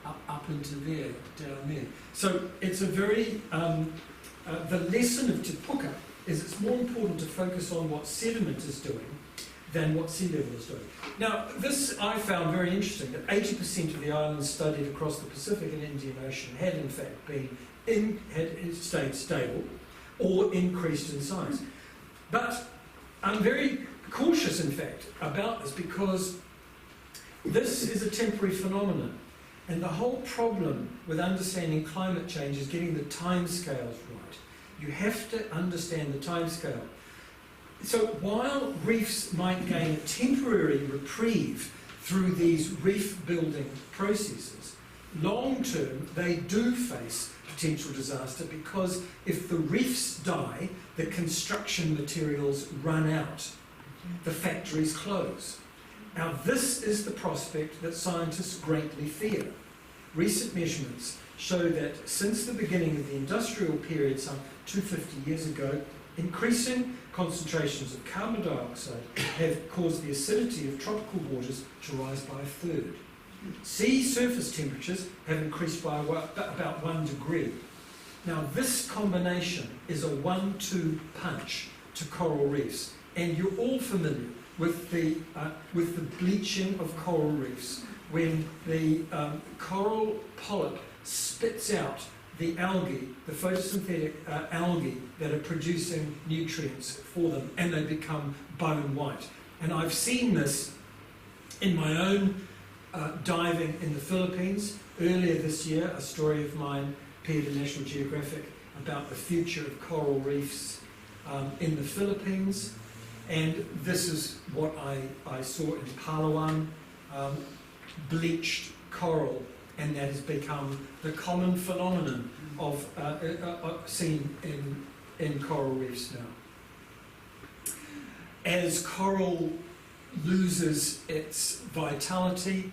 up into there, down there. So it's a very, the lesson of Te Puka is it's more important to focus on what sediment is doing than what sea level is doing. Now, this I found very interesting, that 80% of the islands studied across the Pacific and Indian Ocean had in fact had stayed stable or increased in size. But I'm very cautious, in fact, about this because this is a temporary phenomenon. And the whole problem with understanding climate change is getting the timescales right. You have to understand the timescale. So while reefs might gain a temporary reprieve through these reef building processes, long term they do face potential disaster because if the reefs die, the construction materials run out, the factories close. Now this is the prospect that scientists greatly fear. Recent measurements show that since the beginning of the industrial period some 250 years ago, increasing concentrations of carbon dioxide have caused the acidity of tropical waters to rise by a third. Sea surface temperatures have increased by about 1 degree. Now this combination is a 1-2 punch to coral reefs, and you're all familiar with the bleaching of coral reefs when the coral polyp spits out the algae, the photosynthetic algae that are producing nutrients for them, and they become bone white. And I've seen this in my own diving in the Philippines. Earlier this year, a story of mine appeared in National Geographic about the future of coral reefs in the Philippines. And this is what I saw in Palawan, bleached coral, and that has become the common phenomenon of seen in coral reefs now. As coral loses its vitality,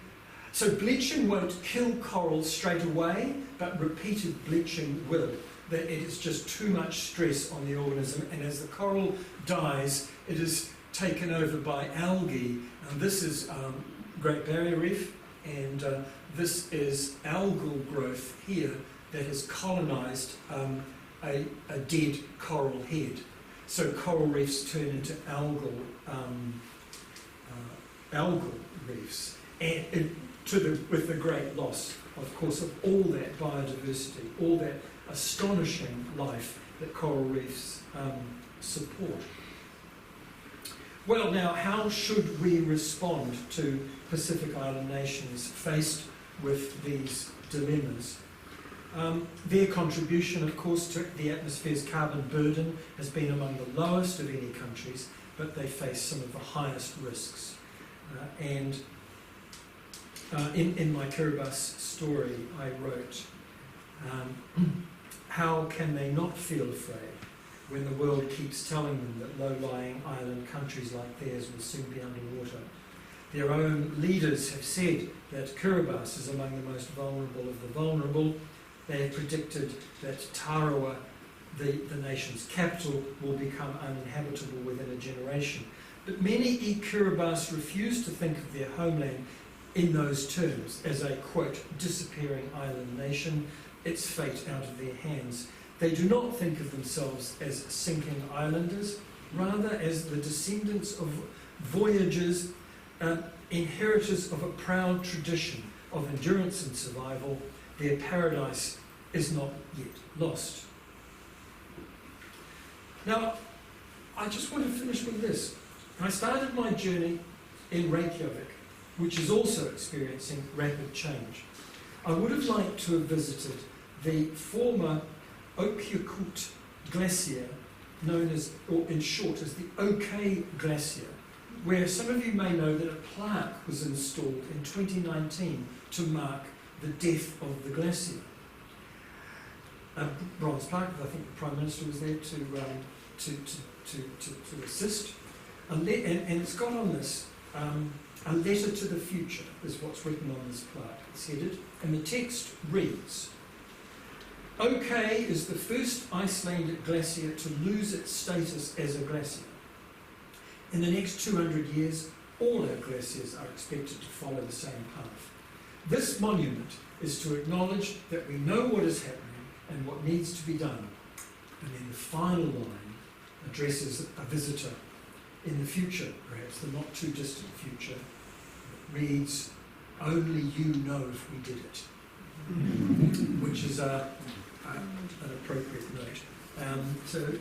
so bleaching won't kill coral straight away, but repeated bleaching will. That it is just too much stress on the organism, and as the coral dies, it is taken over by algae. And this is Great Barrier Reef, and this is algal growth here that has colonised a dead coral head. So coral reefs turn into algal reefs, and with the great loss, of course, of all that biodiversity, all that astonishing life that coral reefs support. Well, now, how should we respond to Pacific Island nations faced with these dilemmas? Their contribution, of course, to the atmosphere's carbon burden has been among the lowest of any countries, but they face some of the highest risks. In my Kiribati story, I wrote, how can they not feel afraid when the world keeps telling them that low-lying island countries like theirs will soon be underwater? Their own leaders have said that Kiribati is among the most vulnerable of the vulnerable. They have predicted that Tarawa, the nation's capital, will become uninhabitable within a generation. But many Kiribati refuse to think of their homeland in those terms, as a, quote, disappearing island nation, its fate out of their hands. They do not think of themselves as sinking islanders, rather as the descendants of voyagers, inheritors of a proud tradition of endurance and survival. Their paradise is not yet lost. Now, I just want to finish with this. I started my journey in Reykjavik, which is also experiencing rapid change. I would have liked to have visited the former Okiakut Glacier, known as, or in short, as the OK Glacier, where some of you may know that a plaque was installed in 2019 to mark the death of the glacier. A bronze plaque, I think the Prime Minister was there to assist. And it's got on this, a letter to the future is what's written on this plaque. It's headed, and the text reads, OK is the first Icelandic glacier to lose its status as a glacier. In the next 200 years, all our glaciers are expected to follow the same path. This monument is to acknowledge that we know what is happening and what needs to be done. And then the final line addresses a visitor in the future, perhaps the not too distant future. It reads, only you know if we did it, which is an appropriate note. So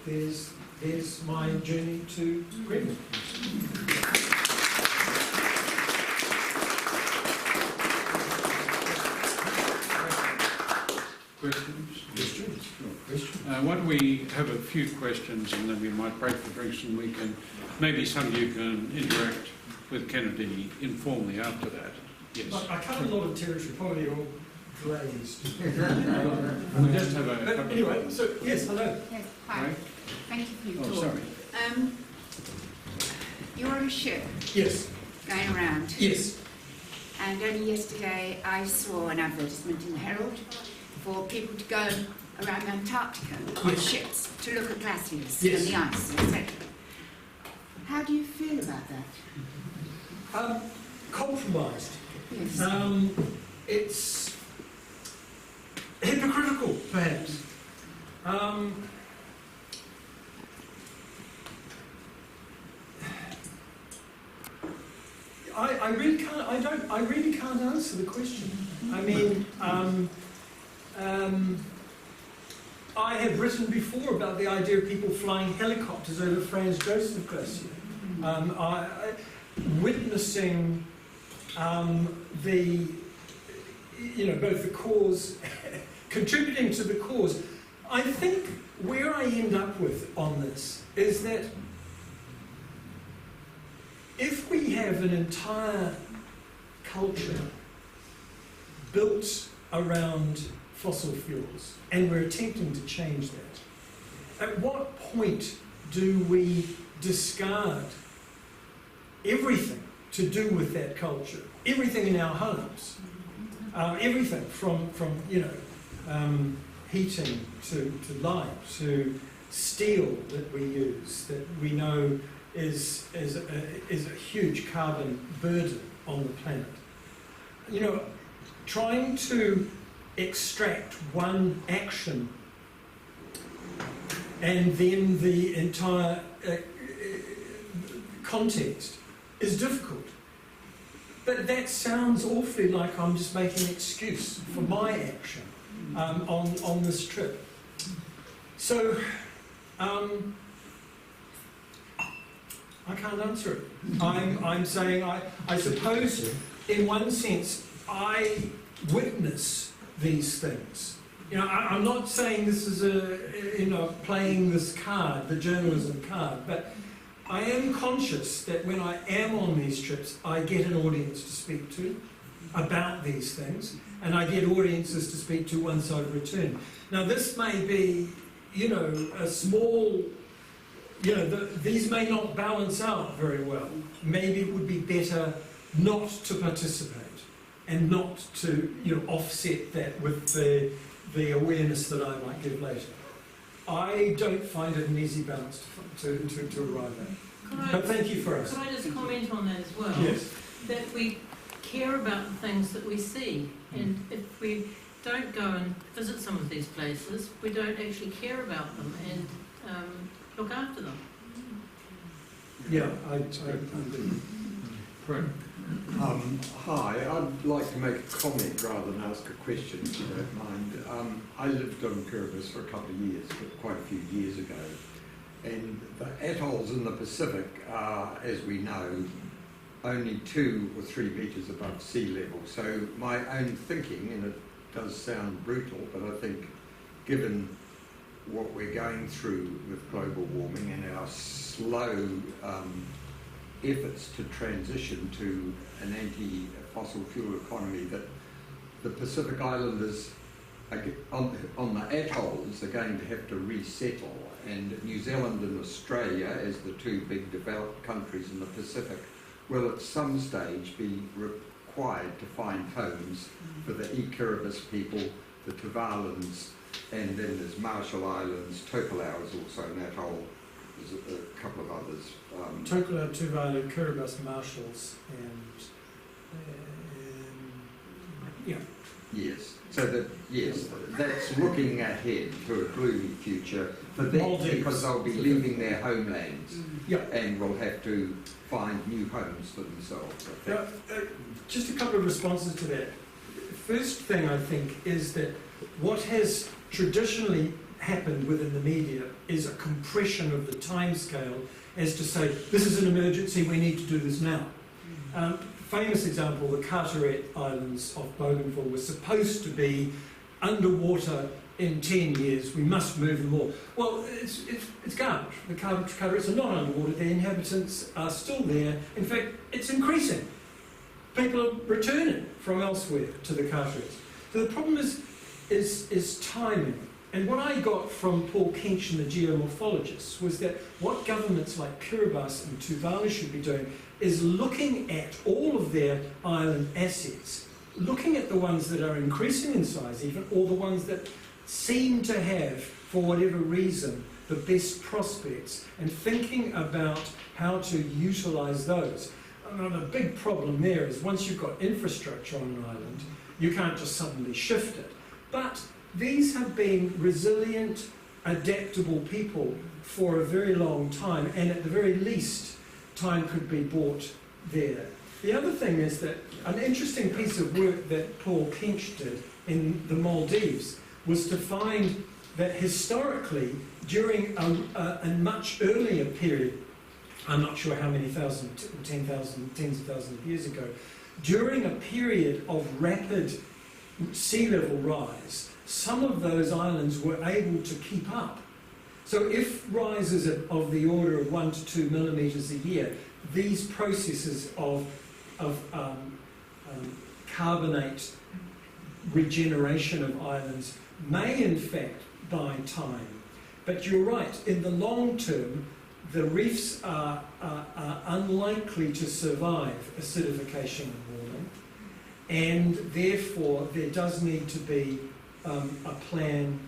there's my journey to Greenland. Questions? Questions? Why don't we have a few questions and then we might break for drinks and we can, maybe some of you can interact with Kennedy informally after that. Yes. I covered a lot of territory, probably all glazed. We just have a But anyway, so yes, hello. Yes, hi. Right. Thank you for your Oh, talk. sorry. You're on a ship Yes, going around, yes. and only yesterday I saw an advertisement in the Herald for people to go around Antarctica on Yes. ships to look at glaciers Yes. and the ice, etc. How do you feel about that? Compromised. Yes. It's hypocritical, perhaps. I really can't. I really can't answer the question. I mean, I have written before about the idea of people flying helicopters over Franz Josef Glacier, witnessing both the cause, contributing to the cause. I think where I end up with on this is that if we have an entire culture built around fossil fuels and we're attempting to change that, at what point do we discard everything to do with that culture? Everything in our homes, everything from heating to light to steel that we use that we know is a huge carbon burden on the planet. You know, trying to extract one action and then the entire context is difficult. But that sounds awfully like I'm just making an excuse for my action on this trip. So, I can't answer it. I'm saying I suppose in one sense I witness these things. You know, I'm not saying this is playing this card, the journalism card, but I am conscious that when I am on these trips, I get an audience to speak to about these things, and I get audiences to speak to once I've returned. Now, this may be, a small, these may not balance out very well. Maybe it would be better not to participate and not to, offset that with the awareness that I might give later. I don't find it an easy balance to arrive at. But thank you for asking. Could I just comment on that as well? Yes. That we care about the things that we see, and if we don't go and visit some of these places, we don't actually care about them and look after them. Yeah, I agree. Right. Hi, I'd like to make a comment rather than ask a question, if you don't mind. I lived on Kiribati for a couple of years, but quite a few years ago, and the atolls in the Pacific are, as we know, only 2 or 3 metres above sea level. So my own thinking, and it does sound brutal, but I think given what we're going through with global warming and our slow efforts to transition to an anti-fossil fuel economy, that the Pacific Islanders on the atolls are going to have to resettle, and New Zealand and Australia, as the 2 big developed countries in the Pacific, will at some stage be required to find homes for the Kiribati people, the Tuvalans, and then there's Marshall Islands. Tokelau is also an atoll. There's a couple of others. Tokelau, Tuvalu, Kiribati, Marshalls, and yeah. Yes. So that's looking ahead to a gloomy future for them, Maldives, because they'll be leaving their homelands Yeah. and will have to find new homes for themselves, I think. Now, just a couple of responses to that. First thing I think is that what has traditionally happened within the media is a compression of the timescale as to say, this is an emergency, we need to do this now. Famous example, the Carteret Islands of Bougainville were supposed to be underwater in 10 years, we must move them all. Well, it's garbage. The Carterets are not underwater, their inhabitants are still there. In fact, it's increasing. People are returning from elsewhere to the Carterets. So the problem is timing. And what I got from Paul Kench and the geomorphologists was that what governments like Kiribati and Tuvalu should be doing is looking at all of their island assets, looking at the ones that are increasing in size even, or the ones that seem to have, for whatever reason, the best prospects, and thinking about how to utilise those. And the big problem there is once you've got infrastructure on an island, you can't just suddenly shift it. But these have been resilient, adaptable people for a very long time, and at the very least, time could be bought there. The other thing is that an interesting piece of work that Paul Kench did in the Maldives was to find that historically, during a much earlier period, I'm not sure how many thousand, 10,000, tens of thousands of years ago, during a period of rapid sea level rise, some of those islands were able to keep up. So if rises of the order of 1 to 2 millimetres a year, these processes of carbonate regeneration of islands may in fact buy time. But you're right, in the long term, the reefs are unlikely to survive acidification and warming, and therefore there does need to be a plan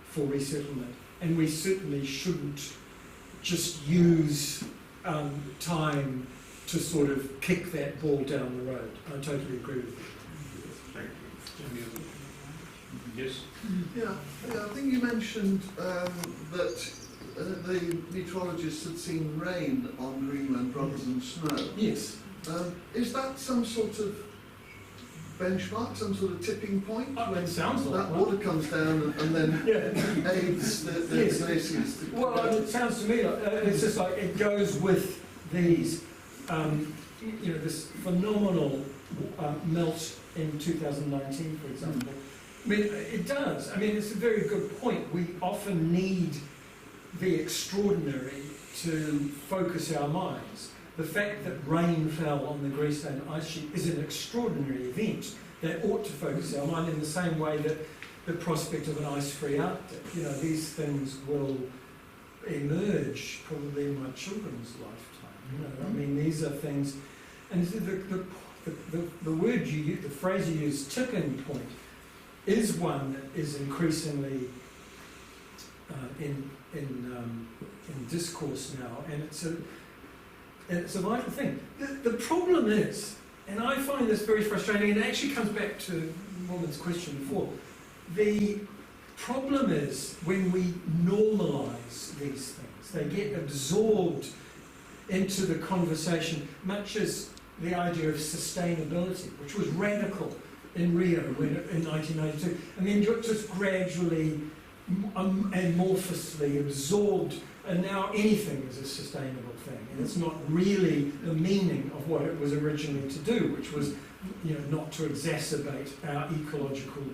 for resettlement. And we certainly shouldn't just use time to sort of kick that ball down the road. I totally agree with you. Thank you. Yes. Yeah, I think you mentioned that the meteorologists had seen rain on Greenland rather than snow. Yes. Is that some sort of benchmark, some sort of tipping point? It sounds like that one. water comes down and then Yeah. aids the Yes. glaciers. Well, it sounds to me like it's just like it goes with these, this phenomenal melt in 2019, for example. I mean, it does. I mean, it's a very good point. We often need the extraordinary to focus our minds. The fact that rain fell on the Greenland ice sheet is an extraordinary event that ought to focus our mind in the same way that the prospect of an ice-free Arctic. You know, these things will emerge probably in my children's lifetime. You know, I mean, these are things, and the word you use, the phrase you use, tipping point, is one that is increasingly in discourse now, and it's a vital thing. The problem is, and I find this very frustrating, and it actually comes back to the woman's question before. The problem is when we normalise these things, they get absorbed into the conversation, much as the idea of sustainability, which was radical in Rio in 1992, and then just gradually amorphously absorbed, and now anything is a sustainable thing, and it's not really the meaning of what it was originally to do, which was, you know, not to exacerbate our ecological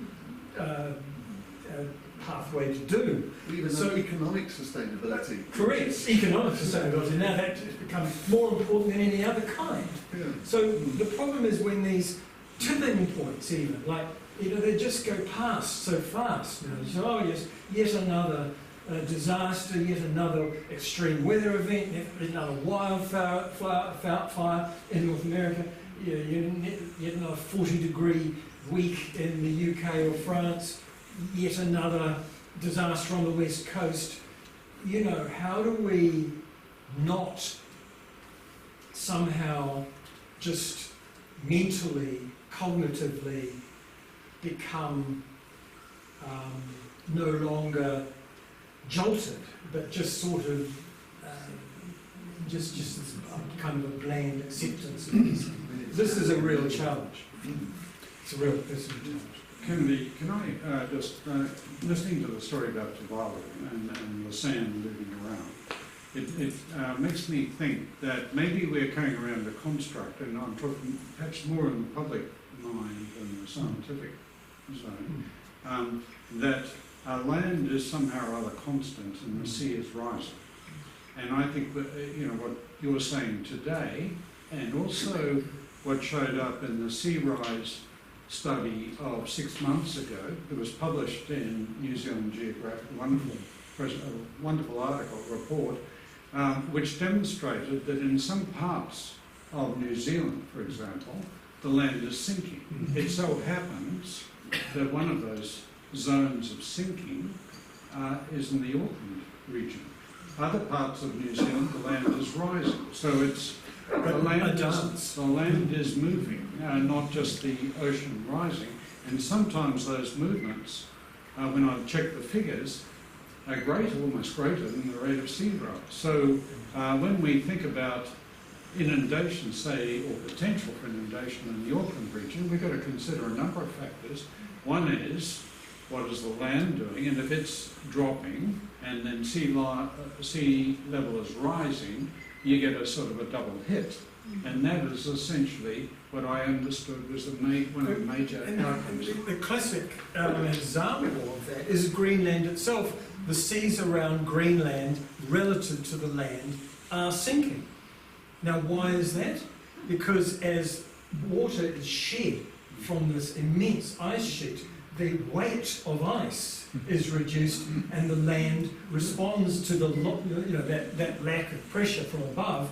pathway to do. Even economic sustainability. Correct, economic sustainability. Now that has become more important than any other kind. Yeah. So the problem is when these tipping points, even, like, you know, they just go past so fast now. You say, oh yes, yet another disaster, yet another extreme weather event, yet another wildfire fire in North America, yet another 40-degree week in the UK or France, yet another disaster on the West Coast. You know, how do we not somehow just mentally, cognitively become no longer jolted, but just sort of just this kind of a bland acceptance of these things? This is a real challenge. It's a real challenge. Kennedy, can I just, listening to the story about Tuvalu and the sand moving around, it makes me think that maybe we're carrying around a construct, and I'm talking perhaps more in the public mind than the scientific zone, that land is somehow or other constant and the sea is rising. And I think that, you know, what you're saying today, and also what showed up in the sea rise study of 6 months ago, that was published in New Zealand Geographic, a wonderful article, report, which demonstrated that in some parts of New Zealand, for example, the land is sinking. It so happens that one of those zones of sinking is in the Auckland region. Other parts of New Zealand, the land is rising. So it's the land is moving, not just the ocean rising. And sometimes those movements, when I check the figures, are greater, almost greater than the rate of sea rise. So when we think about inundation, say, or potential for inundation in the Auckland region, we've got to consider a number of factors. One is, what is the land doing? And if it's dropping and then sea level is rising, you get a sort of a double hit. And that is essentially what I understood was one of the major outcomes. The classic example of that is Greenland itself. The seas around Greenland, relative to the land, are sinking. Now, why is that? Because as water is shed from this immense ice sheet, the weight of ice is reduced, and the land responds to the that lack of pressure from above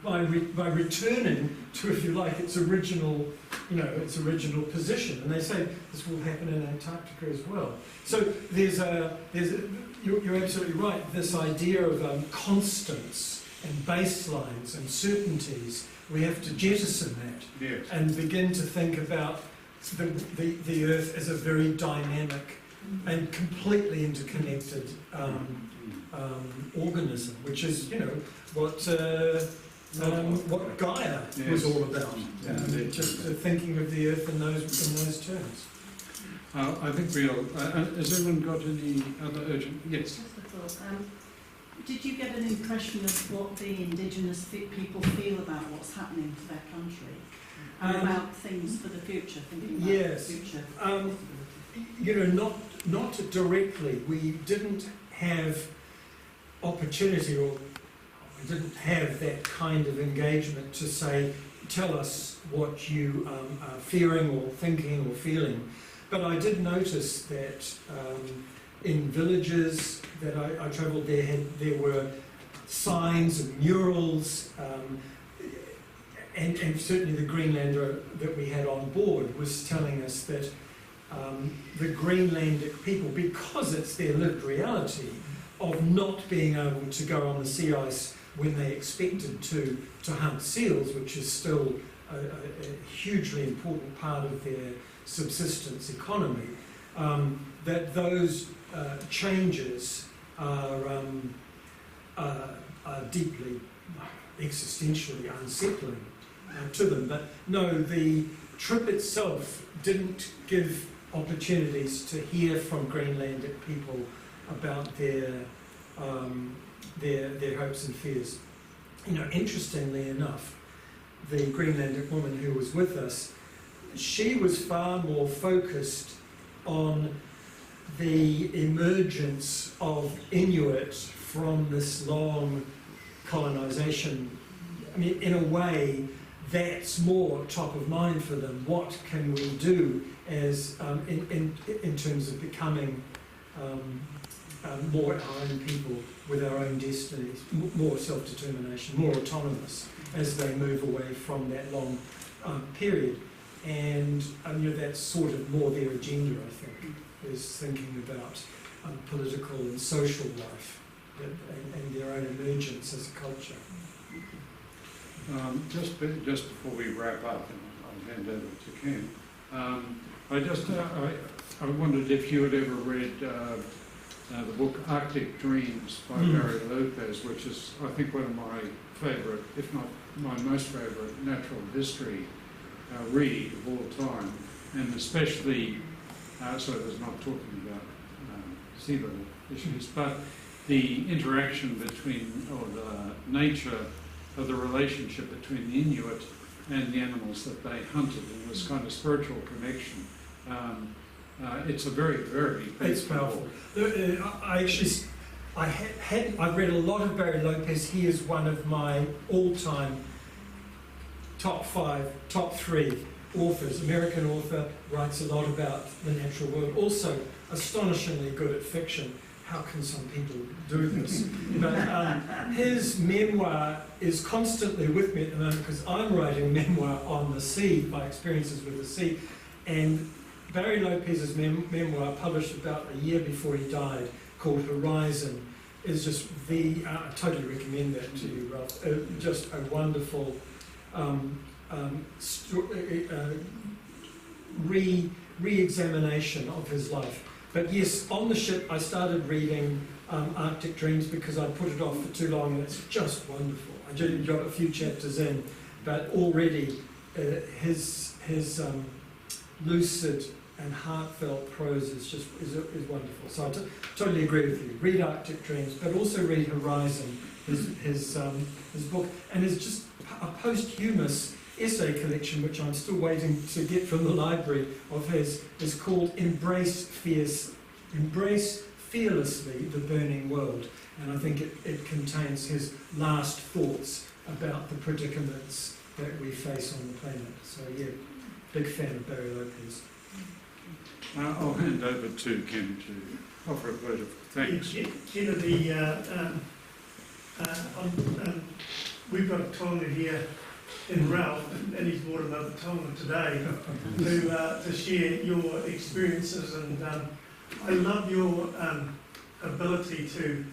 by returning to, if you like, its original position. And they say this will happen in Antarctica as well. So you're absolutely right. This idea of constants and baselines and certainties, we have to jettison that. Yes. And begin to think about the Earth as a very dynamic and completely interconnected organism, which is, you know, what Gaia was all about. Just thinking of the Earth in those terms. I think has everyone got any other urgent? Yes. Just a thought. Did you get an impression of what the Indigenous people feel about what's happening to their country? About things for the future, thinking about yes. the future? not directly. We didn't have opportunity, or we didn't have that kind of engagement to say, tell us what you are fearing or thinking or feeling. But I did notice that in villages that I travelled, there were signs and murals, and certainly the Greenlander that we had on board was telling us that the Greenlandic people, because it's their lived reality of not being able to go on the sea ice when they expected to hunt seals, which is still a hugely important part of their subsistence economy, that those changes are deeply existentially unsettling to them. But no, the trip itself didn't give opportunities to hear from Greenlandic people about their hopes and fears. Interestingly enough, the Greenlandic woman who was with us, she was far more focused on the emergence of Inuit from this long colonisation. I mean, in a way, that's more top of mind for them. What can we do as in terms of becoming more our own people with our own destinies, more self-determination, more autonomous as they move away from that long period. And that's sort of more their agenda, I think, is thinking about political and social life and their own emergence as a culture. Just before we wrap up, and I'll hand over to Ken, I wondered if you had ever read the book Arctic Dreams by Barry Lopez, which is, I think, one of my favourite, if not my most favourite, natural history read of all time, and especially, so there's not talking about sea level issues, but the interaction between, or the nature of the relationship between the Inuit and the animals that they hunted, and this kind of spiritual connection. It's a very, very It's powerful. I've read a lot of Barry Lopez. He is one of my all-time top 3 authors. American author, writes a lot about the natural world. Also, astonishingly good at fiction. How can some people do this? But his memoir is constantly with me at the moment because I'm writing a memoir on the sea, my experiences with the sea. And Barry Lopez's memoir, published about a year before he died, called Horizon, is just I totally recommend that to you, Ralph. Just a wonderful re-examination of his life. But yes, on the ship I started reading Arctic Dreams because I put it off for too long, and it's just wonderful. I just got a few chapters in, but already his lucid and heartfelt prose is wonderful. So I totally agree with you. Read Arctic Dreams, but also read Horizon, his book, and it's just a posthumous essay collection, which I'm still waiting to get from the library of his, is called Embrace Fearlessly the Burning World. And I think it contains his last thoughts about the predicaments that we face on the planet. So yeah, big fan of Barry Lopez. I'll hand over to Ken to offer a word of thanks. Kennedy, we've got a tonga here in Ralph, and he's brought another tonga today to share your experiences, and I love your ability to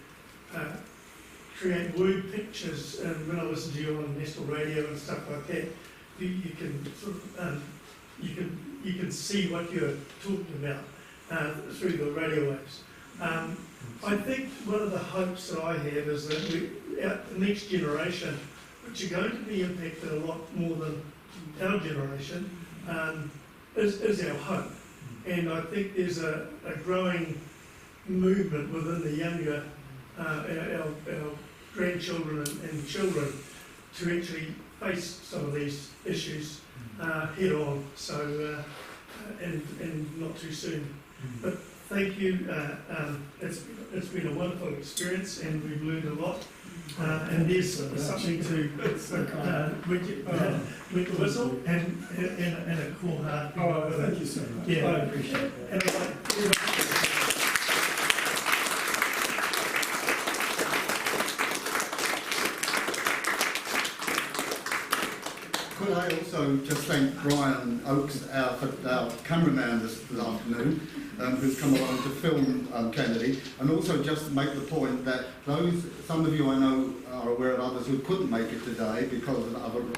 create word pictures. And when I listen to you on national radio and stuff like that, you can sort of you can see what you're talking about through the radio waves. I think one of the hopes that I have is that the next generation, which are going to be impacted a lot more than our generation, is our hope. And I think there's a growing movement within the younger, our grandchildren and children, to actually face some of these issues head on. So, and not too soon. But thank you. It's been a wonderful experience, and we've learned a lot. And there's something to with the whistle and a cool heart. Oh, thank you so much. Yeah. I appreciate that. And it's like, Could I also just thank Brian Oakes, our cameraman this afternoon, who's come along to film Kennedy, and also just make the point that some of you I know are aware of others who couldn't make it today because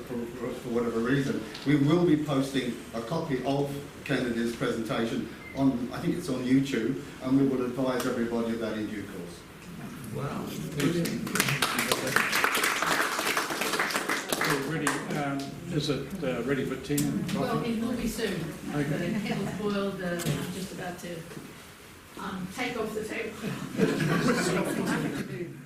for whatever reason. We will be posting a copy of Kennedy's presentation on, I think it's on YouTube, and we will advise everybody of that in due course. Wow. Ready, is it ready for tea and coffee? Well, it will be soon. Okay. The kettle's boiled. I'm just about to take off the table. Thank you.